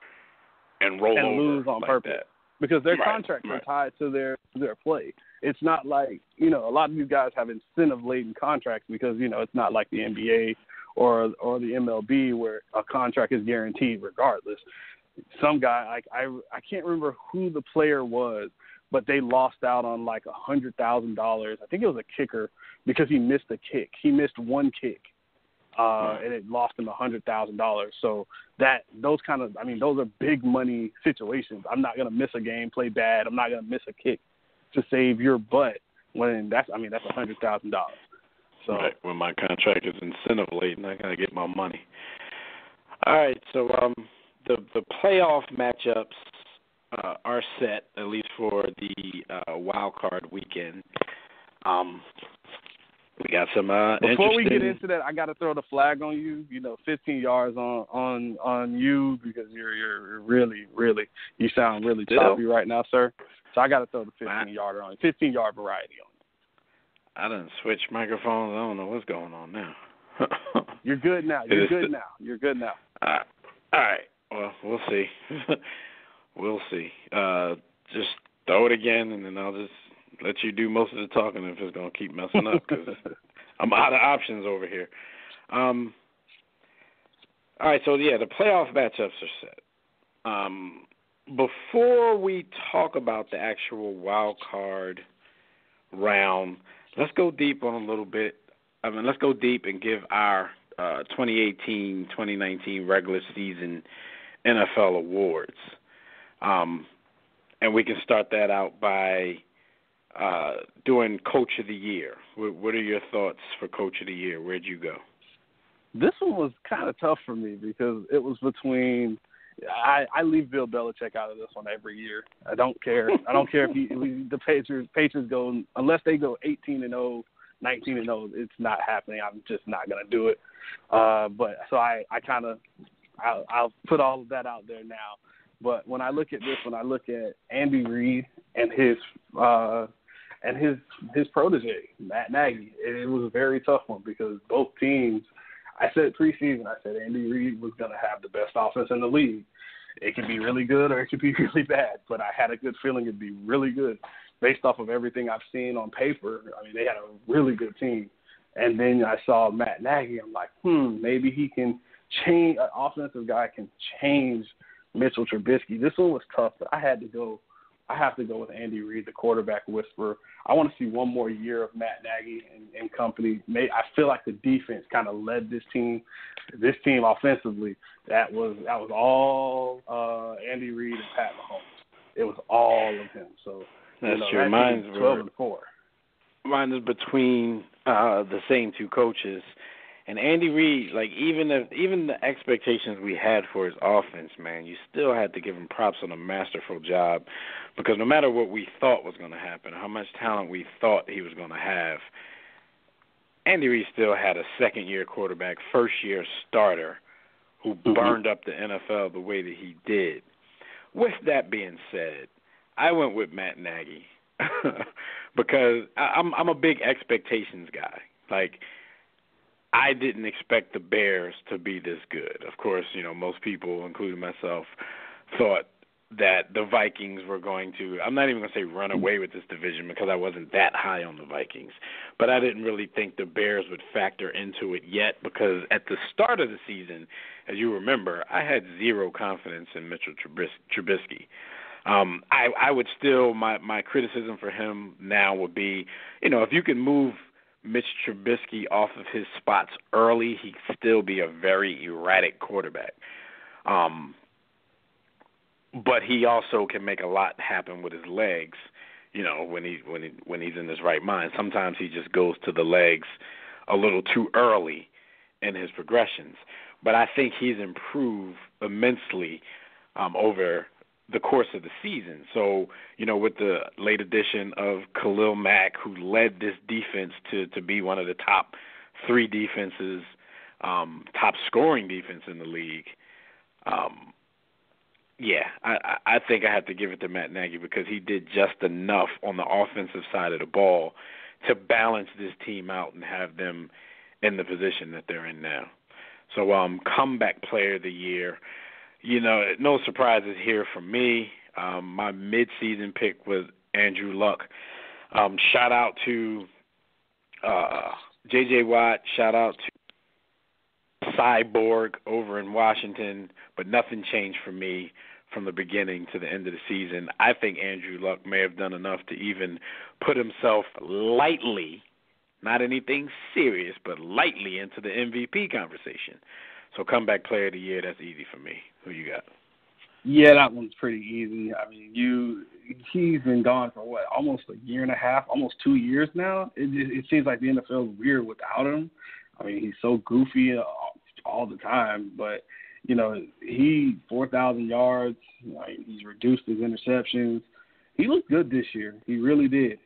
and roll over lose on like purpose that. Because their contracts are tied to their play. It's not like, a lot of these guys have incentive-laden contracts because, it's not like the NBA or the MLB where a contract is guaranteed regardless. Some guy, I can't remember who the player was, but they lost out on like $100,000. I think it was a kicker because he missed a kick. He missed one kick. And it lost him $100,000. So those are big money situations. I'm not going to miss a game, play bad. I'm not going to miss a kick to save your butt when that's $100,000. So right. When my contract is incentive laden, I got to get my money. All right. So the playoff matchups are set, at least for the wild card weekend. We got some Before we get into that, I got to throw the flag on you. 15 yards on you because you're really, really, you sound really choppy right now, sir. So I got to throw the 15-yarder on you, 15-yard variety on you. I done switched microphones. I don't know what's going on now. You're good now. You're good now. All right. Well, we'll see. We'll see. Just throw it again, and then I'll just let you do most of the talking if it's going to keep messing up because I'm out of options over here. All right, so, the playoff matchups are set. Before we talk about the actual wild card round, let's go deep on a little bit. Let's go deep and give our 2018-2019 regular season NFL awards. And we can start that out by doing Coach of the Year. What are your thoughts for Coach of the Year? Where'd you go? This one was kind of tough for me because it was between I leave Bill Belichick out of this one every year. I don't care. I don't care if the Patriots go, unless they go 18-0, 19-0, it's not happening. I'm just not going to do it. But so I'll put all of that out there now. But when I look at this one, I look at Andy Reid and his protege, Matt Nagy. It was a very tough one because both teams, I said preseason, I said Andy Reid was going to have the best offense in the league. It could be really good or it could be really bad, but I had a good feeling it'd be really good based off of everything I've seen on paper. I mean, they had a really good team. And then I saw Matt Nagy. I'm like, maybe he can change, an offensive guy can change Mitchell Trubisky. This one was tough, but I have to go with Andy Reid, the quarterback whisperer. I want to see one more year of Matt Nagy and company. I feel like the defense kind of led this team offensively. That was all Andy Reid and Pat Mahomes. It was all of him. So that's true. Mine's 12-4. Mine is between the same two coaches. And Andy Reid, like even the expectations we had for his offense, man, you still had to give him props on a masterful job because no matter what we thought was going to happen, how much talent we thought he was going to have, Andy Reid still had a second-year quarterback, first-year starter who burned up the NFL the way that he did. With that being said, I went with Matt Nagy because I'm a big expectations guy. Like, I didn't expect the Bears to be this good. Of course, most people, including myself, thought that the Vikings were going to, I'm not even going to say run away with this division because I wasn't that high on the Vikings, but I didn't really think the Bears would factor into it yet because at the start of the season, as you remember, I had zero confidence in Mitchell Trubisky. I would still, my criticism for him now would be, if you can move Mitch Trubisky off of his spots early, he'd still be a very erratic quarterback. But he also can make a lot happen with his legs, when he's in his right mind. Sometimes he just goes to the legs a little too early in his progressions. But I think he's improved immensely over the course of the season. So, with the late addition of Khalil Mack, who led this defense to be one of the top three defenses, top scoring defense in the league, I think I have to give it to Matt Nagy because he did just enough on the offensive side of the ball to balance this team out and have them in the position that they're in now. So, comeback player of the year, no surprises here from me. My mid-season pick was Andrew Luck. Shout out to J.J. Watt. Shout out to Cyborg over in Washington. But nothing changed for me from the beginning to the end of the season. I think Andrew Luck may have done enough to even put himself lightly, not anything serious, but lightly into the MVP conversation. So comeback player of the year, that's easy for me. Who you got? Yeah, that one's pretty easy. I mean, he's been gone for almost a year and a half, almost 2 years now. It seems like the NFL is weird without him. I mean, he's so goofy all the time, but he 4,000 yards. He's reduced his interceptions. He looked good this year. He really did.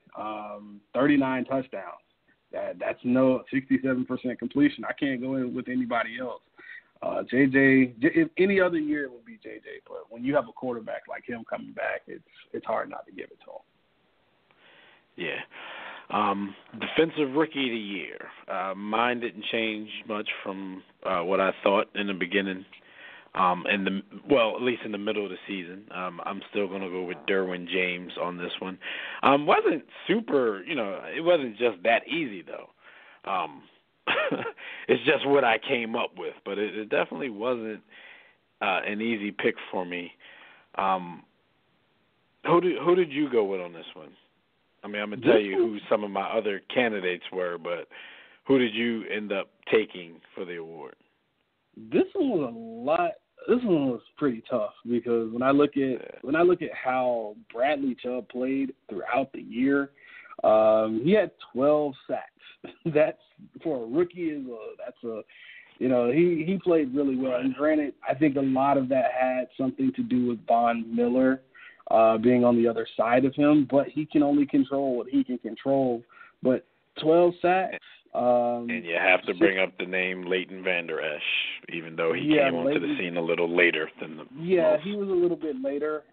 39 touchdowns. That's no 67% completion. I can't go in with anybody else. JJ, if any other year it would be JJ, but when you have a quarterback like him coming back, it's hard not to give it to him. Yeah. Defensive Rookie of the Year. Mine didn't change much from what I thought in the beginning. At least in the middle of the season. I'm still going to go with Derwin James on this one. Wasn't super, it wasn't just that easy though. It's just what I came up with, but it definitely wasn't an easy pick for me. Who did you go with on this one? I mean, I'm going to tell you who some of my other candidates were, but who did you end up taking for the award? This one was pretty tough because when I look at how Bradley Chubb played throughout the year, he had 12 sacks. That's for a rookie he played really well. And granted, I think a lot of that had something to do with Von Miller being on the other side of him, but he can only control what he can control. But 12 sacks. And you have to bring up the name Leighton Vander Esch, even though he came onto the scene a little later than the most. He was a little bit later.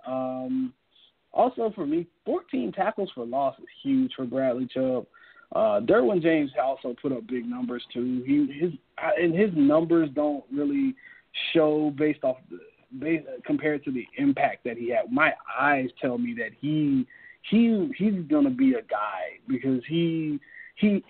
Also for me, 14 tackles for loss is huge for Bradley Chubb. Derwin James also put up big numbers too. His numbers don't really show compared to the impact that he had. My eyes tell me that he's going to be a guy because he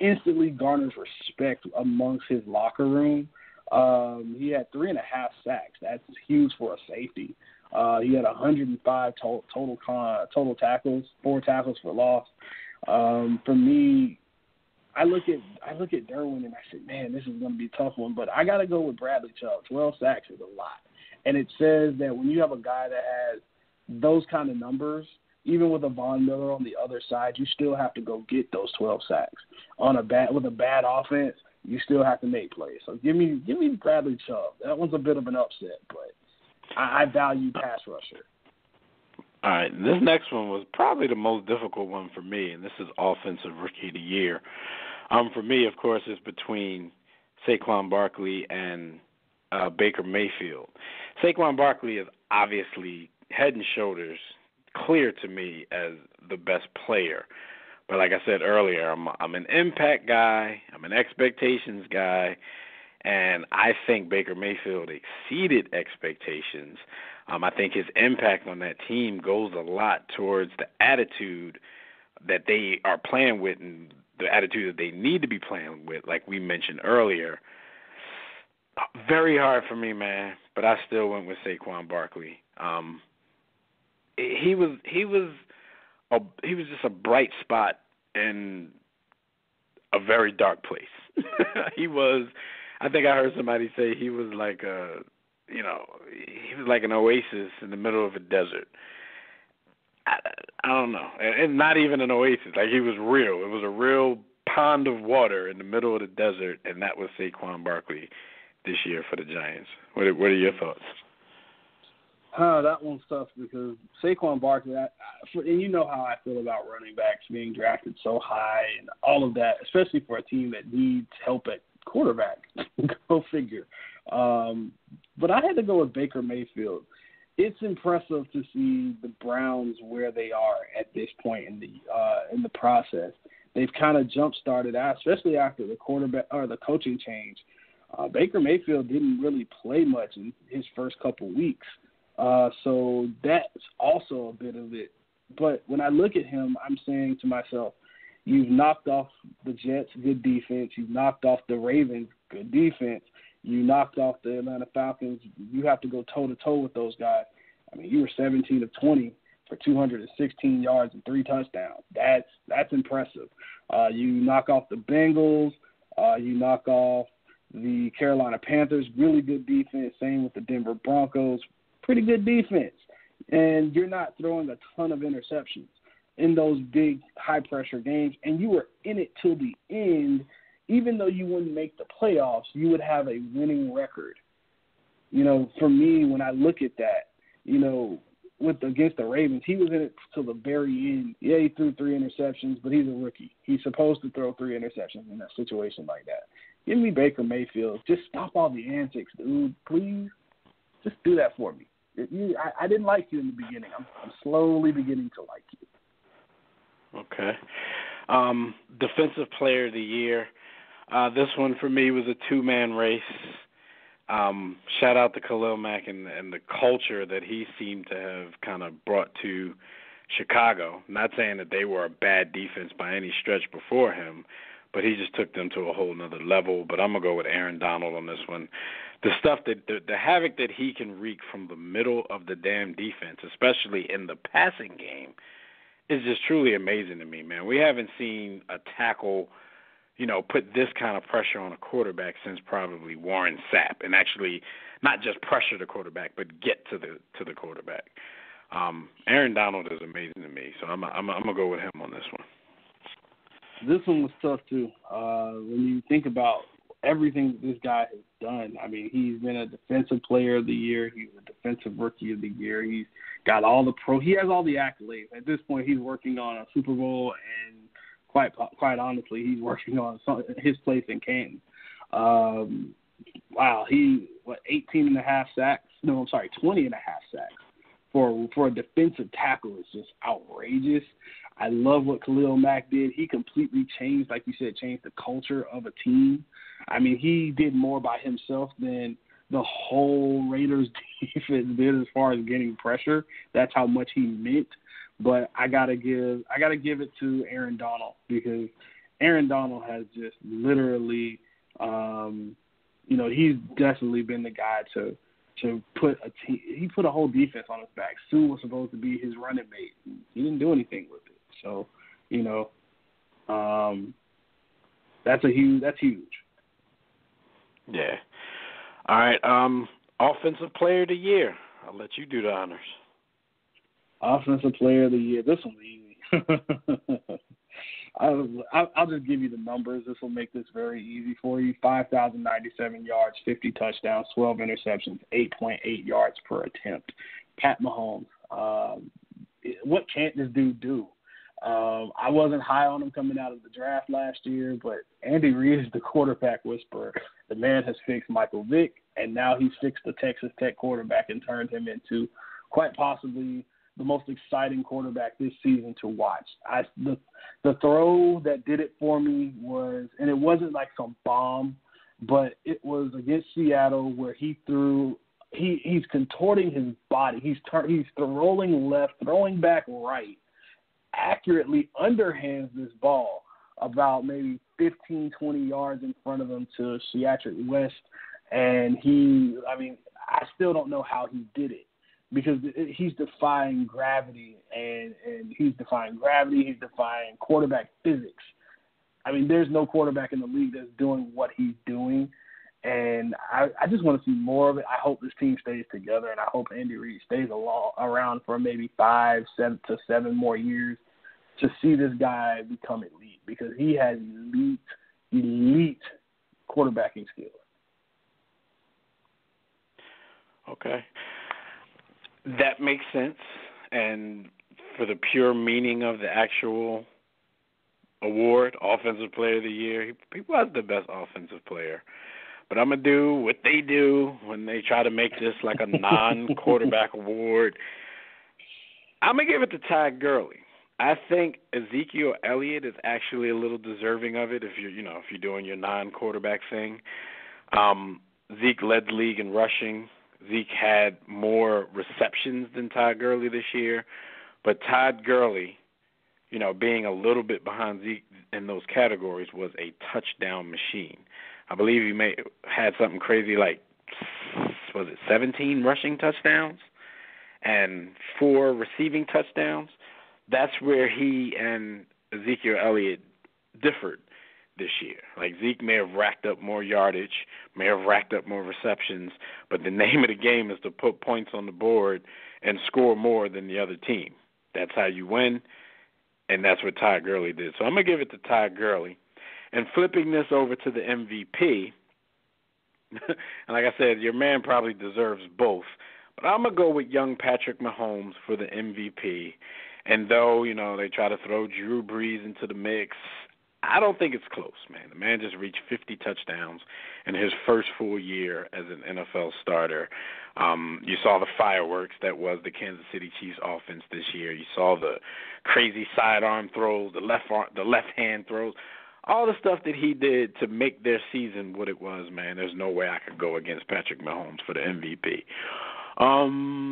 instantly garners respect amongst his locker room. He had 3.5 sacks. That's huge for a safety. He had 105 total tackles, 4 tackles for loss. For me, I look at Derwin and I said, man, this is going to be a tough one. But I got to go with Bradley Chubb. 12 sacks is a lot. And it says that when you have a guy that has those kind of numbers, even with a Von Miller on the other side, you still have to go get those 12 sacks. With a bad offense, you still have to make plays. So give me Bradley Chubb. That one's a bit of an upset, but I value pass rusher. All right, this next one was probably the most difficult one for me, and this is Offensive Rookie of the Year. For me, of course, it's between Saquon Barkley and Baker Mayfield. Saquon Barkley is obviously head and shoulders clear to me as the best player. But like I said earlier, I'm an impact guy, I'm an expectations guy, and I think Baker Mayfield exceeded expectations. I think his impact on that team goes a lot towards the attitude that they are playing with and the attitude that they need to be playing with, like we mentioned earlier. Very hard for me, man, but I still went with Saquon Barkley. He was just a bright spot in a very dark place. He was. I think I heard somebody say he was like he was like an oasis in the middle of a desert. I don't know, and not even an oasis. Like, he was real. It was a real pond of water in the middle of the desert, and that was Saquon Barkley this year for the Giants. What are your thoughts? That one's tough because Saquon Barkley, and you know how I feel about running backs being drafted so high and all of that, especially for a team that needs help at quarterback. Go figure. But I had to go with Baker Mayfield. It's impressive to see the Browns where they are at this point in the process. They've kind of jump-started out, especially after the quarterback or the coaching change. Baker Mayfield didn't really play much in his first couple weeks. So that's also a bit of it. But when I look at him, I'm saying to myself, you've knocked off the Jets, good defense. You've knocked off the Ravens, good defense. You knocked off the Atlanta Falcons. You have to go toe-to-toe with those guys. I mean, you were 17 of 20 for 216 yards and 3 touchdowns. That's impressive. You knock off the Bengals. You knock off the Carolina Panthers, really good defense. Same with the Denver Broncos, pretty good defense. And you're not throwing a ton of interceptions in those big, high-pressure games. And you were in it till the end. Even though you wouldn't make the playoffs, you would have a winning record. You know, for me, when I look at that, you know, against the Ravens, he was in it till the very end. Yeah, he threw 3 interceptions, but he's a rookie. He's supposed to throw 3 interceptions in a situation like that. Give me Baker Mayfield. Just stop all the antics, dude. Please, just do that for me. I didn't like you in the beginning. I'm slowly beginning to like you. Okay. Defensive Player of the Year. This one for me was a 2-man race. Shout out to Khalil Mack and the culture that he seemed to have kind of brought to Chicago. Not saying that they were a bad defense by any stretch before him, but he just took them to a whole nother level. But I'm going to go with Aaron Donald on this one. The stuff that the havoc that he can wreak from the middle of the damn defense, especially in the passing game, is just truly amazing to me, man. We haven't seen a tackle, you know, put this kind of pressure on a quarterback since probably Warren Sapp, and actually not just pressure the quarterback, but get to the quarterback. Aaron Donald is amazing to me, so I'm gonna go with him on this one. This one was tough too. When you think about everything that this guy has done, I mean, he's been a Defensive Player of the Year. He's a Defensive Rookie of the Year. He's got he has all the accolades. At this point, he's working on a Super Bowl, and quite honestly, he's working on his place in Canton. Wow, 18.5 sacks? No, I'm sorry, 20.5 sacks for a defensive tackle is just outrageous. I love what Khalil Mack did. He completely changed, like you said, changed the culture of a team. I mean, he did more by himself than the whole Raiders defense did as far as getting pressure. That's how much he meant. But I gotta give it to Aaron Donald, because Aaron Donald has just literally, he's definitely been the guy to put a team. He put a whole defense on his back. Sue was supposed to be his running mate. He didn't do anything with it. So, that's huge. Yeah. All right. Offensive Player of the Year. I'll let you do the honors. Offensive Player of the Year. This one's easy. I'll just give you the numbers. This will make this very easy for you. 5,097 yards, 50 touchdowns, 12 interceptions, 8.8 yards per attempt. Pat Mahomes. What can't this dude do? I wasn't high on him coming out of the draft last year, but Andy Reid is the quarterback whisperer. The man has fixed Michael Vick, and now he's fixed the Texas Tech quarterback and turned him into quite possibly the most exciting quarterback this season to watch. The throw that did it for me was, and it wasn't like some bomb, but it was against Seattle where he threw. He's contorting his body. He's rolling left, throwing back right, accurately underhands this ball about maybe 15, 20 yards in front of him to Seatric West. And I still don't know how he did it because he's defying gravity and he's defying quarterback physics. I mean, there's no quarterback in the league that's doing what he's doing. And I just want to see more of it. I hope this team stays together, and I hope Andy Reid stays around for maybe 5 to 7 more years to see this guy become elite because he has elite quarterbacking skills. Okay. That makes sense. And for the pure meaning of the actual award, Offensive Player of the Year, he was the best offensive player. But I'm going to do what they do when they try to make this like a non-quarterback award. I'm going to give it to Todd Gurley. I think Ezekiel Elliott is actually a little deserving of it if you're doing your non-quarterback thing. Zeke led the league in rushing. Zeke had more receptions than Todd Gurley this year. But Todd Gurley, being a little bit behind Zeke in those categories, was a touchdown machine. I believe he had something crazy like, 17 rushing touchdowns and 4 receiving touchdowns? That's where he and Ezekiel Elliott differed this year. Like, Zeke may have racked up more yardage, may have racked up more receptions, but the name of the game is to put points on the board and score more than the other team. That's how you win, and that's what Todd Gurley did. So I'm going to give it to Todd Gurley. And flipping this over to the MVP, and like I said, your man probably deserves both, but I'm going to go with young Patrick Mahomes for the MVP. And though, they try to throw Drew Brees into the mix, I don't think it's close, man. The man just reached 50 touchdowns in his first full year as an NFL starter. You saw the fireworks that was the Kansas City Chiefs offense this year. You saw the crazy sidearm throws, the left-hand throws. All the stuff that he did to make their season what it was, man, there's no way I could go against Patrick Mahomes for the MVP.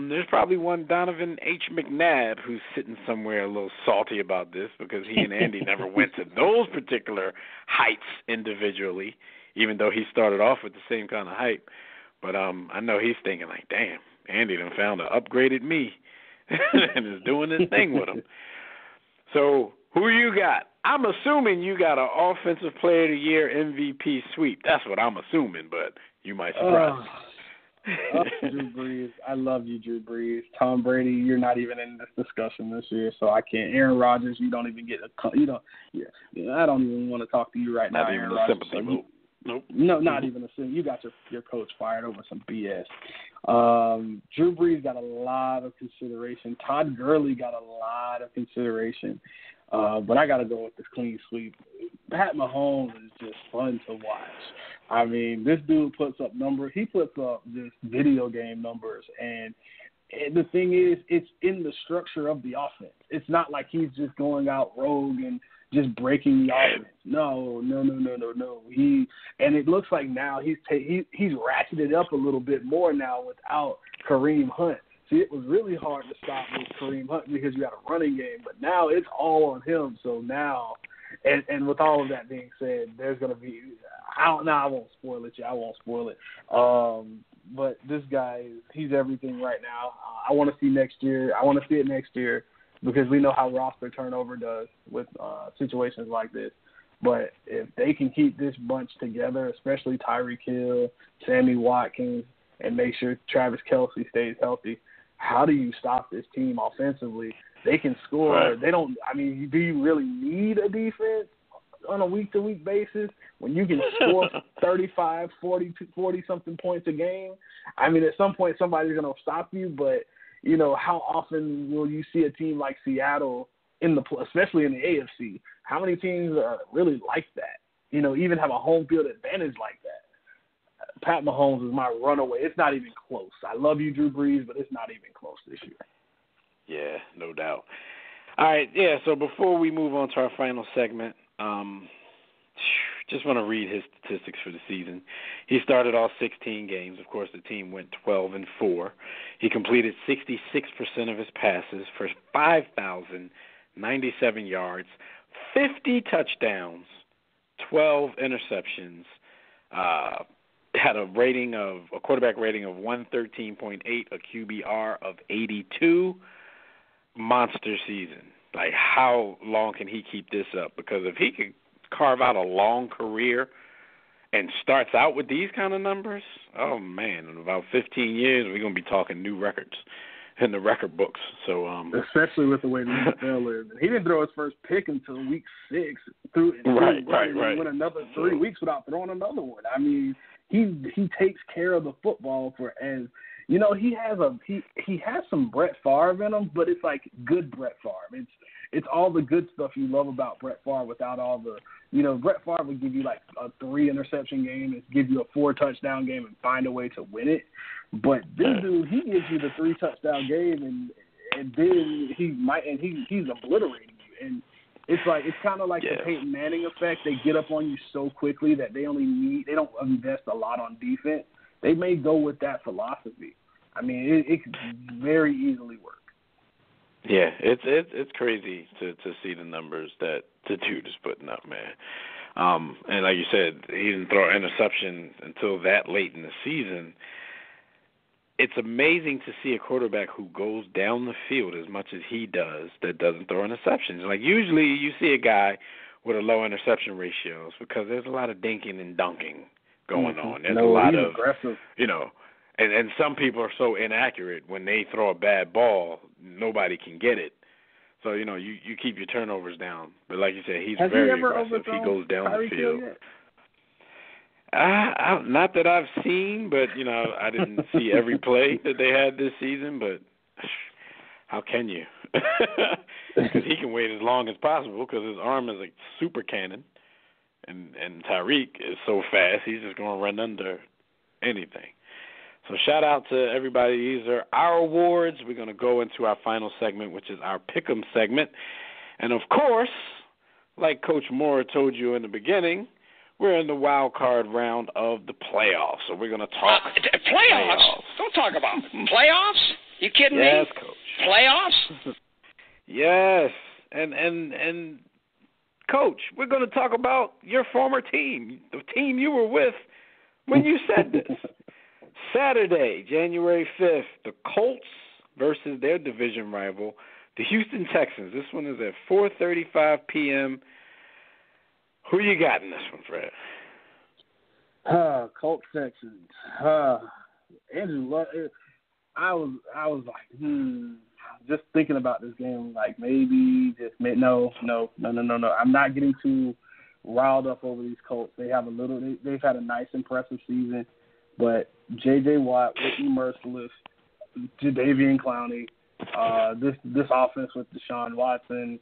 There's probably one Donovan H. McNabb who's sitting somewhere a little salty about this because he and Andy never went to those particular heights individually, even though he started off with the same kind of hype. But I know he's thinking like, damn, Andy done found an upgraded me and is doing this thing with him. So who you got? I'm assuming you got an Offensive Player of the Year MVP sweep. That's what I'm assuming, but you might surprise me. Drew Brees. I love you, Drew Brees. Tom Brady, you're not even in this discussion this year, so I can't. Aaron Rodgers, you don't even get I don't even want to talk to you right now. Not even a sympathy vote. Nope. No, not even a sympathy. You got your coach fired over some BS. Drew Brees got a lot of consideration. Todd Gurley got a lot of consideration. But I got to go with this clean sweep. Pat Mahomes is just fun to watch. I mean, this dude puts up numbers. He puts up just video game numbers. And the thing is, it's in the structure of the offense. It's not like he's just going out rogue and just breaking the offense. No. And it looks like now he's ratcheted up a little bit more now without Kareem Hunt. See, it was really hard to stop with Kareem Hunt because you had a running game, but now it's all on him. So now, and with all of that being said, there's going to be I won't spoil it. I won't spoil it. But this guy, he's everything right now. I want to see next year. I want to see it next year because we know how roster turnover does with situations like this. But if they can keep this bunch together, especially Tyreek Hill, Sammy Watkins, and make sure Travis Kelce stays healthy, how do you stop this team offensively? They can score. Right. They don't. I mean, do you really need a defense on a week-to-week basis when you can score 35, 40-something points a game? I mean, at some point somebody's going to stop you, but, how often will you see a team like Seattle especially in the AFC. How many teams are really like that? Even have a home field advantage like that. Pat Mahomes is my runaway. It's not even close. I love you, Drew Brees, but it's not even close this year. Yeah, no doubt. All right, yeah, so before we move on to our final segment, just want to read his statistics for the season. He started all 16 games. Of course, the team went 12-4. He completed 66% of his passes for 5,097 yards, 50 touchdowns, 12 interceptions, had a quarterback rating of 113.8, a QBR of 82. Monster season. Like, how long can he keep this up? Because if he could carve out a long career and starts out with these kind of numbers, oh man, in about 15 years we're gonna be talking new records in the record books. So especially with the way the NFL is. He didn't throw his first pick until week 6. Right. Went another 3 weeks without throwing another one. I mean, he takes care of the football he has some Brett Favre in him, but it's like good Brett Favre. It's all the good stuff you love about Brett Favre without all the Brett Favre would give you like a 3 interception game and give you a 4 touchdown game and find a way to win it. But this dude, he gives you the 3 touchdown game and then he's obliterating you. And it's kind of like the Peyton Manning effect. They get up on you so quickly that they don't invest a lot on defense. They may go with that philosophy. I mean, it could very easily work. Yeah, it's crazy to see the numbers that the dude is putting up, man. And like you said, he didn't throw an interception until that late in the season. It's amazing to see a quarterback who goes down the field as much as he does that doesn't throw interceptions. Like, usually you see a guy with a low interception ratio because there's a lot of dinking and dunking going on. There's a lot of aggressive. And some people are so inaccurate when they throw a bad ball, nobody can get it. So, you keep your turnovers down. But like you said, he's very aggressive. He goes down the field. Not that I've seen, but, I didn't see every play that they had this season, but how can you? Because he can wait as long as possible because his arm is like super cannon. And Tyreek is so fast, he's just going to run under anything. So shout out to everybody. These are our awards. We're going to go into our final segment, which is our Pick'em segment. And, of course, like Coach Moore told you in the beginning, we're in the Wildcard round of the playoffs. So we're going to talk playoffs. Don't talk about playoffs. You kidding me? Yes, Coach. Playoffs? Yes. And Coach, we're going to talk about your former team, the team you were with when you said this. Saturday, January 5th, the Colts versus their division rival, the Houston Texans. This one is at 4:35 p.m. Who you got in this one, Fred? Colts Texans. Andrew, I was like, just thinking about this game, like maybe just no. I'm not getting too riled up over these Colts. They've had a nice, impressive season, but J.J. Watt, Whitney Merciless, Jadeveon Clowney, this offense with Deshaun Watson.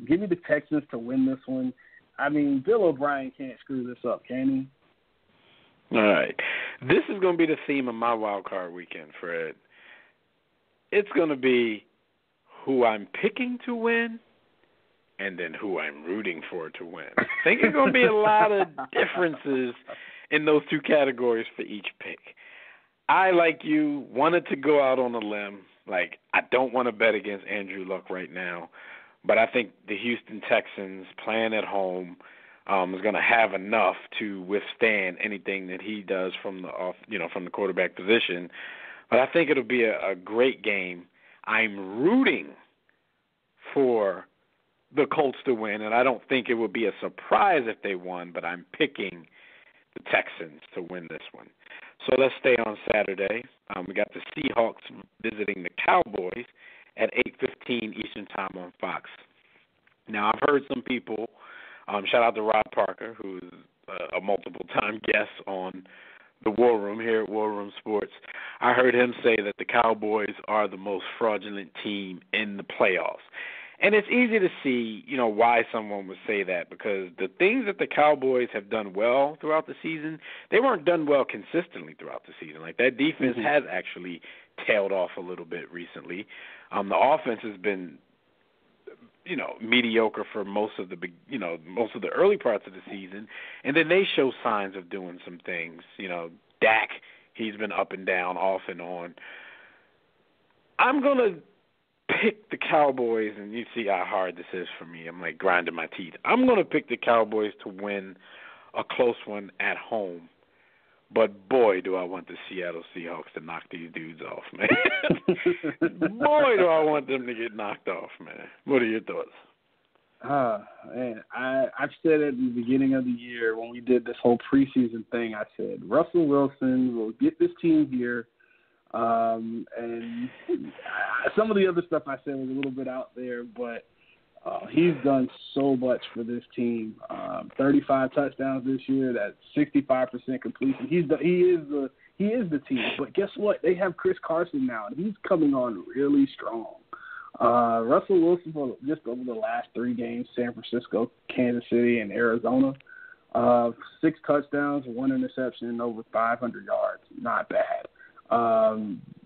Give me the Texans to win this one. I mean, Bill O'Brien can't screw this up, can he? All right. This is going to be the theme of my wild card weekend, Fred. It's going to be who I'm picking to win and then who I'm rooting for to win. I think there's going to be a lot of differences in those two categories for each pick. I, like you, wanted to go out on a limb. Like, I don't want to bet against Andrew Luck right now, but I think the Houston Texans playing at home is going to have enough to withstand anything that he does from the quarterback position. But I think it'll be a great game. I'm rooting for the Colts to win, and I don't think it would be a surprise if they won, but I'm picking the Texans to win this one. So let's stay on Saturday. We got the Seahawks visiting the Cowboys at 8:15 Eastern Time on Fox. Now, I've heard some people, shout out to Rob Parker, who's a multiple-time guest on the War Room here at War Room Sports. I heard him say that the Cowboys are the most fraudulent team in the playoffs. And it's easy to see, why someone would say that, because the things that the Cowboys have done well throughout the season, they weren't done well consistently throughout the season. Like, that defense has actually tailed off a little bit recently. The offense has been, mediocre for most of the early parts of the season, and then they show signs of doing some things. Dak, he's been up and down, off and on. I'm going to pick the Cowboys, and you see how hard this is for me. I'm like grinding my teeth. I'm going to pick the Cowboys to win a close one at home. But boy, do I want the Seattle Seahawks to knock these dudes off, man. Boy, do I want them to get knocked off, man. What are your thoughts? Man, I've said it at the beginning of the year when we did this whole preseason thing. I said Russell Wilson will get this team here. And some of the other stuff I said was a little bit out there, but he's done so much for this team. 35 touchdowns this year. That's 65% completion. He is the team. But guess what? They have Chris Carson now, and he's coming on really strong. Russell Wilson for just over the last 3 games: San Francisco, Kansas City, and Arizona. 6 touchdowns, 1 interception, over 500 yards. Not bad.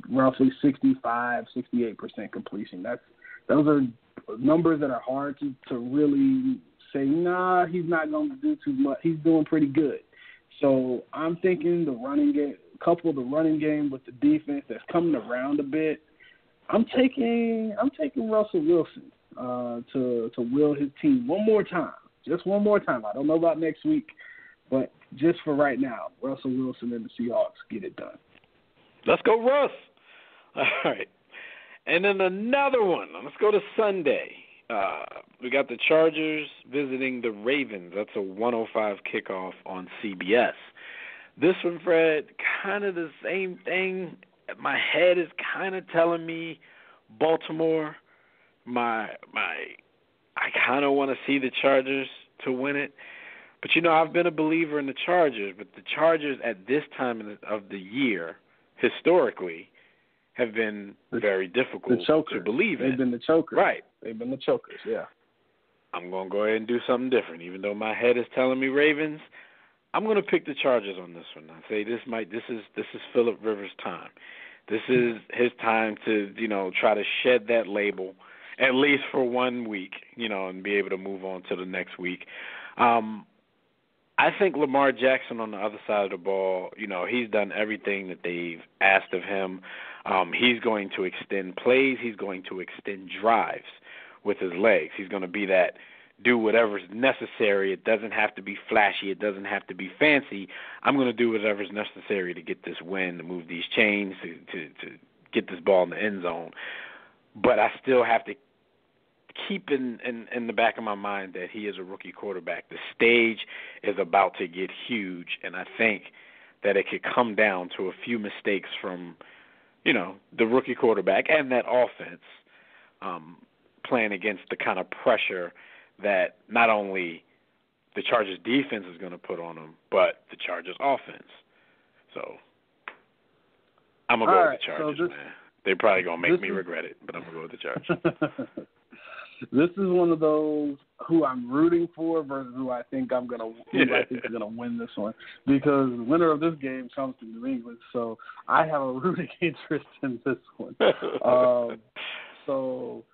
Roughly 65-68% completion. Those are numbers that are hard to really say, nah, he's not going to do too much. He's doing pretty good. So I'm thinking the running game, couple the running game with the defense that's coming around a bit. I'm taking Russell Wilson to will his team one more time. Just one more time. I don't know about next week, but just for right now, Russell Wilson and the Seahawks get it done. Let's go, Russ. All right. And then another one. Let's go to Sunday. We got the Chargers visiting the Ravens. That's a 1:05 kickoff on CBS. This one, Fred, kind of the same thing. My head is kind of telling me Baltimore. I kind of want to see the Chargers to win it. But, I've been a believer in the Chargers. But the Chargers at this time of the year, historically, have been very difficult to believe in. They've been the chokers. Right. They've been the chokers, yeah. I'm going to go ahead and do something different. Even though my head is telling me Ravens, I'm going to pick the Chargers on this one. I say this is Phillip Rivers' time. This is his time to, try to shed that label, at least for 1 week, and be able to move on to the next week. I think Lamar Jackson on the other side of the ball, he's done everything that they've asked of him. He's going to extend plays. He's going to extend drives with his legs. He's going to be that do whatever's necessary. It doesn't have to be flashy. It doesn't have to be fancy. I'm going to do whatever's necessary to get this win, to move these chains, to get this ball in the end zone. But I still have to keep in the back of my mind that he is a rookie quarterback. The stage is about to get huge, and I think that it could come down to a few mistakes from, the rookie quarterback and that offense playing against the kind of pressure that not only the Chargers defense is going to put on them, but the Chargers offense. So I'm going to go with the Chargers, man. They're probably going to make me regret it, but I'm going to go with the Chargers. This is one of those who I'm rooting for versus who I think is going to win this one, because the winner of this game comes to New England. So I have a rooting interest in this one. So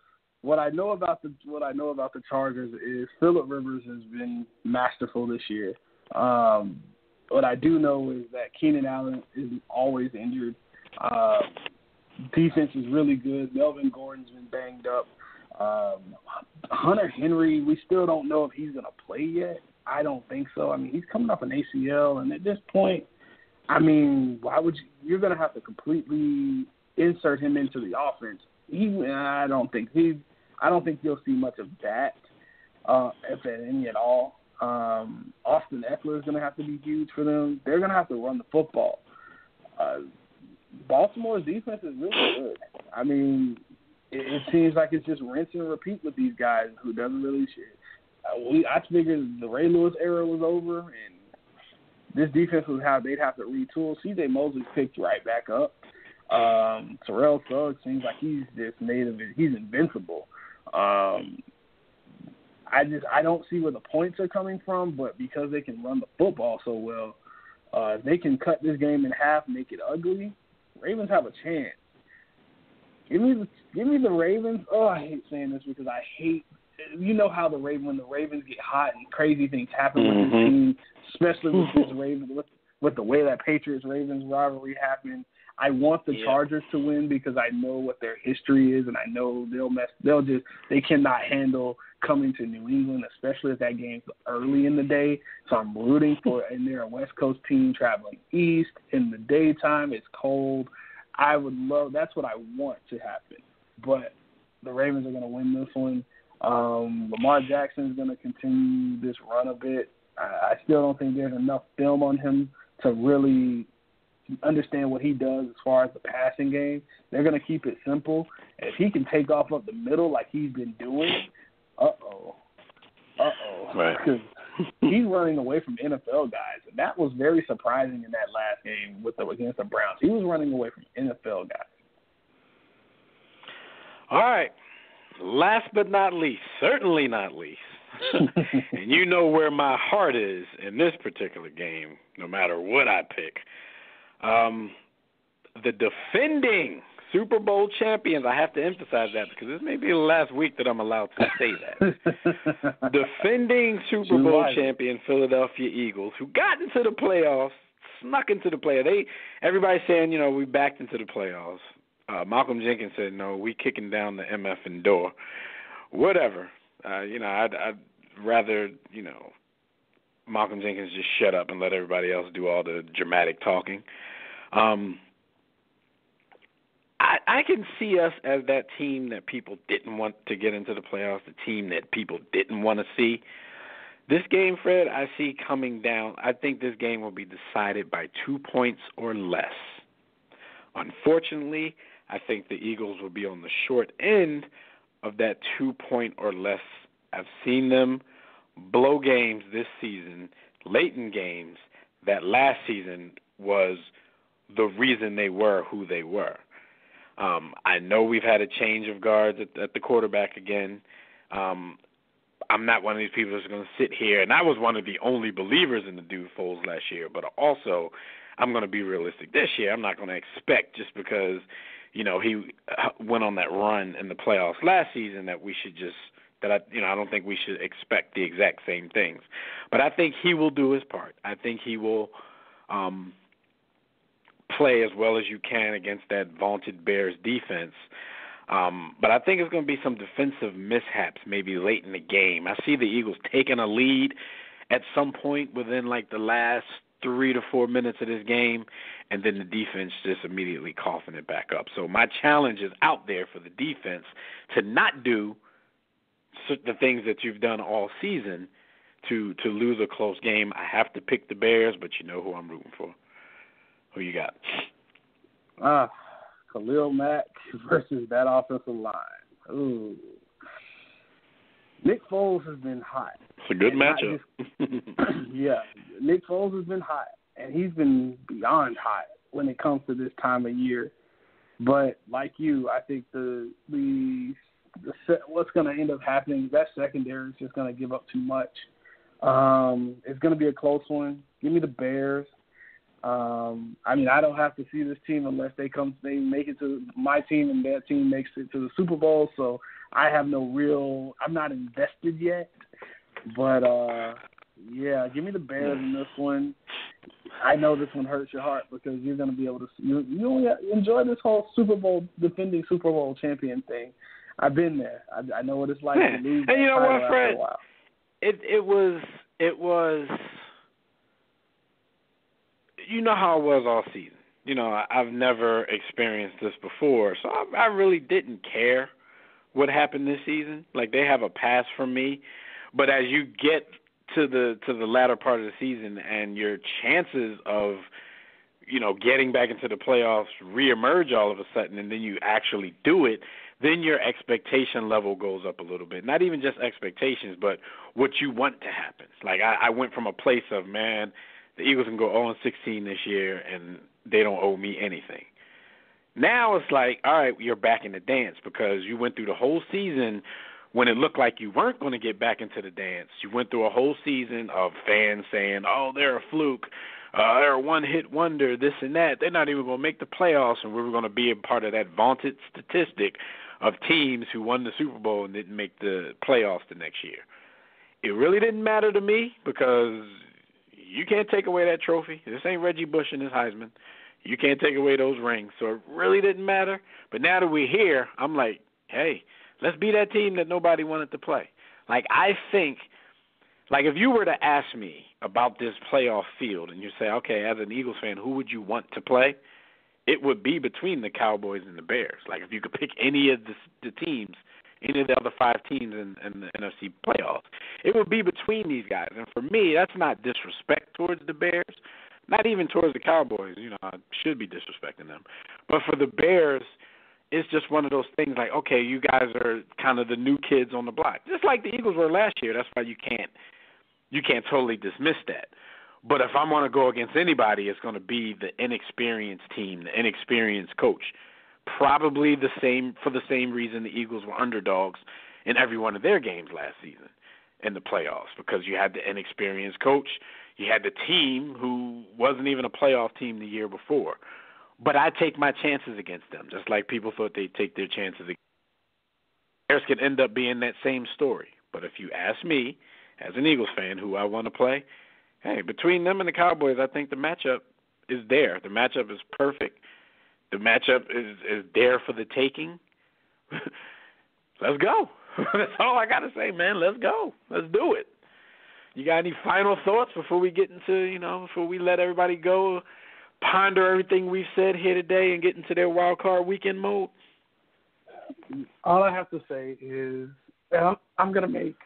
what I know about the Chargers is Phillip Rivers has been masterful this year. What I do know is that Keenan Allen is always injured. Defense is really good. Melvin Gordon's been banged up. Hunter Henry, we still don't know if he's going to play yet. I don't think so. I mean, he's coming off an ACL, and at this point, I mean, why would you're going to have to completely insert him into the offense. I don't think you'll see much of that, if any at all. Austin Eckler is going to have to be huge for them. They're going to have to run the football. Baltimore's defense is really good. I mean, it seems like it's just rinse and repeat with these guys who doesn't really shit. I figured the Ray Lewis era was over, and this defense was how they'd have to retool. C.J. Mosley picked right back up. Terrell Suggs seems like he's just he's invincible. I don't see where the points are coming from, but because they can run the football so well, if they can cut this game in half, make it ugly, Ravens have a chance. Give me the Ravens. Oh, I hate saying this because I hate. You know how when the Ravens get hot and crazy things happen with this team, especially with this Ravens, with the way that Patriots-Ravens rivalry happened. I want the Chargers to win because I know what their history is, and I know they cannot handle coming to New England, especially if that game's early in the day. So I'm rooting for it, and they're a West Coast team traveling east in the daytime. It's cold. That's what I want to happen. But the Ravens are going to win this one. Lamar Jackson is going to continue this run a bit. I still don't think there's enough film on him to really understand what he does as far as the passing game. They're going to keep it simple. And if he can take off up the middle like he's been doing, right? Because he's running away from NFL guys, and that was very surprising in that last game against the Browns. He was running away from NFL guys. All right. Last but not least, certainly not least, and you know where my heart is in this particular game, no matter what I pick. The defending Super Bowl champions, I have to emphasize that because this may be the last week that I'm allowed to say that. Defending Super Bowl champion Philadelphia Eagles, who got into the playoffs, snuck into the playoffs. Everybody's saying, we backed into the playoffs. Malcolm Jenkins said, no, we kicking down the MFing door. Whatever. I'd rather, Malcolm Jenkins just shut up and let everybody else do all the dramatic talking. I can see us as that team that people didn't want to get into the playoffs, the team that people didn't want to see. This game, Fred, I see coming down. I think this game will be decided by 2 points or less. Unfortunately, I think the Eagles will be on the short end of that 2 point or less. I've seen them blow games this season, late in games, that last season was the reason they were who they were. I know we've had a change of guards at the quarterback again. I'm not one of these people that's going to sit here, and I was one of the only believers in the dude Foles last year, but also I'm going to be realistic this year. I'm not going to expect just because, he went on that run in the playoffs last season that we should just I don't think we should expect the exact same things. But I think he will do his part. I think he will play as well as you can against that vaunted Bears defense. But I think it's going to be some defensive mishaps maybe late in the game. I see the Eagles taking a lead at some point within the last 3 to 4 minutes of this game, and then the defense just immediately coughing it back up. So my challenge is out there for the defense to not do the things that you've done all season to lose a close game. I have to pick the Bears, but you know who I'm rooting for. Who you got? Khalil Mack versus that offensive line. Ooh. Nick Foles has been hot. It's a good matchup. Yeah, Nick Foles has been hot, and he's been beyond hot when it comes to this time of year. But like you, I think what's going to end up happening, that secondary is just going to give up too much. It's going to be a close one. Give me the Bears. I don't have to see this team unless they make it to my team and that team makes it to the Super Bowl. So I have I'm not invested yet. But, give me the Bears in this one. I know this one hurts your heart because you're going to be able to you enjoy this whole defending Super Bowl champion thing. I've been there. I know what it's like to lose. And you know what, Fred? It was. You know how it was all season. I've never experienced this before, so I really didn't care what happened this season. They have a pass from me, but as you get to the latter part of the season and your chances of getting back into the playoffs reemerge all of a sudden, and then you actually do it, then your expectation level goes up a little bit. Not even just expectations, but what you want to happen. I went from a place of, man, the Eagles can go 0-16 this year, and they don't owe me anything. Now it's all right, you're back in the dance because you went through the whole season when it looked like you weren't going to get back into the dance, you went through a whole season of fans saying, oh, they're a fluke, they're a one-hit wonder, this and that. They're not even going to make the playoffs, and we were going to be a part of that vaunted statistic of teams who won the Super Bowl and didn't make the playoffs the next year. It really didn't matter to me because you can't take away that trophy. This ain't Reggie Bush and his Heisman. You can't take away those rings. So it really didn't matter. But now that we're here, I'm like, hey, let's be that team that nobody wanted to play. Like, I think, like, if you were to ask me about this playoff field and you say, okay, as an Eagles fan, who would you want to play? It would be between the Cowboys and the Bears. Like, if you could pick any of the teams, any of the other 5 teams in the NFC playoffs, it would be between these guys. And for me, that's not disrespect towards the Bears, not even towards the Cowboys. You know, I should be disrespecting them. But for the Bears, it's just one of those things like, okay, you guys are kind of the new kids on the block, just like the Eagles were last year. That's why you can't totally dismiss that. But if I'm going to go against anybody, it's going to be the inexperienced team, the inexperienced coach. Probably for the same reason the Eagles were underdogs in every one of their games last season in the playoffs, because you had the inexperienced coach, you had the team who wasn't even a playoff team the year before. But I take my chances against them, just like people thought they'd take their chances against them. Bears could end up being that same story. But if you ask me, as an Eagles fan, who I want to play, hey, between them and the Cowboys, I think the matchup is there. The matchup is perfect. The matchup is there for the taking. Let's go. That's all I got to say, man. Let's go. Let's do it. You got any final thoughts before we get into, before we let everybody go, ponder everything we've said here today and get into their wild card weekend mode? All I have to say is I'm going to make,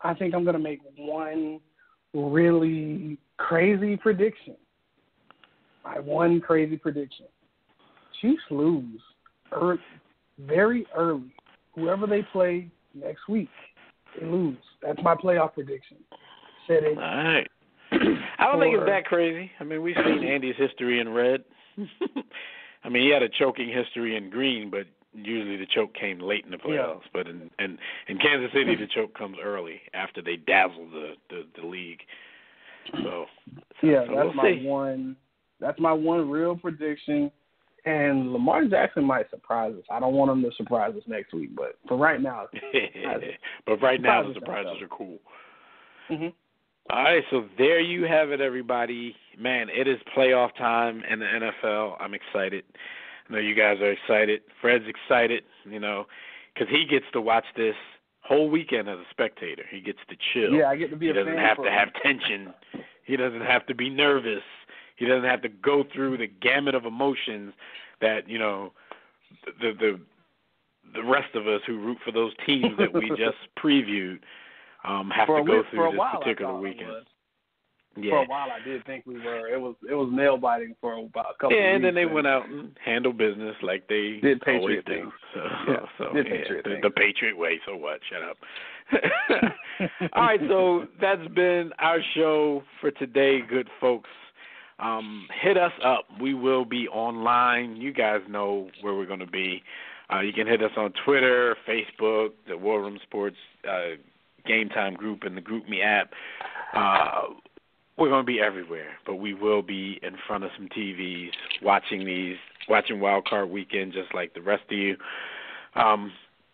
I think I'm going to make one really crazy prediction. My one crazy prediction. Chiefs lose very early. Whoever they play next week, they lose. That's my playoff prediction. Said it. All right. I don't think it's that crazy. I mean, we've seen Andy's history in red. I mean, he had a choking history in green, but usually the choke came late in the playoffs. Yeah. But in Kansas City, the choke comes early after they dazzle the league. So that's my one. That's my one real prediction. And Lamar Jackson might surprise us. I don't want him to surprise us next week, but for right now. But right now, the surprises are cool. Mm-hmm. All right, so there you have it, everybody. Man, it is playoff time in the NFL. I'm excited. I know you guys are excited. Fred's excited, because he gets to watch this whole weekend as a spectator. He gets to chill. Yeah, I get to be a fan. He doesn't have to have tension. He doesn't have to be nervous. He doesn't have to go through the gamut of emotions that, the rest of us who root for those teams that we just previewed have to go through this particular weekend. Yeah. For a while, I did think we were. It was nail biting for about a couple. Yeah, of and then weeks, they went out and handled business like they did always do. The Patriot way. So what? Shut up. All right, so that's been our show for today, good folks. Hit us up. We will be online. You guys know where we're going to be. You can hit us on Twitter, Facebook, the War Room Sports Game Time group, and the GroupMe app. We're going to be everywhere, but we will be in front of some TVs watching Wildcard Weekend just like the rest of you.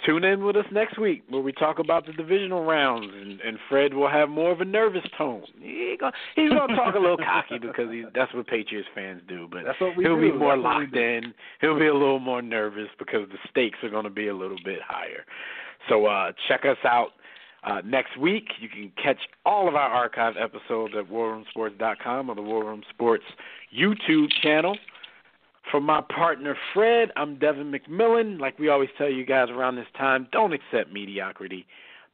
Tune in with us next week where we talk about the divisional rounds, and Fred will have more of a nervous tone. He's going to talk a little cocky because that's what Patriots fans do, but he'll be more locked in. He'll be a little more nervous because the stakes are going to be a little bit higher. So check us out next week. You can catch all of our archive episodes at warroomsports.com or the War Room Sports YouTube channel. For my partner, Fred, I'm Devin McMillan. Like we always tell you guys around this time, don't accept mediocrity.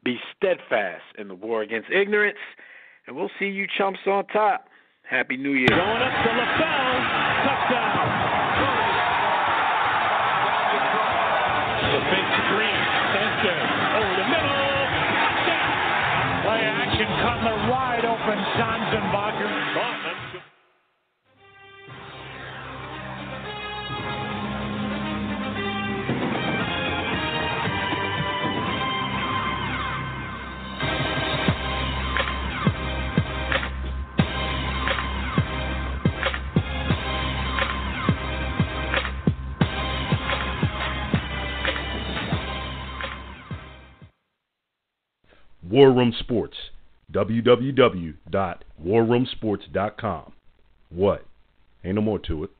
Be steadfast in the war against ignorance, and we'll see you chumps on top. Happy New Year. Going up to LaFell. Touchdown. The big screen. Sanchez over the middle. Touchdown. Play action. Cutler wide open. Sanzenbacher. War Room Sports. www.warroomsports.com. What? Ain't no more to it.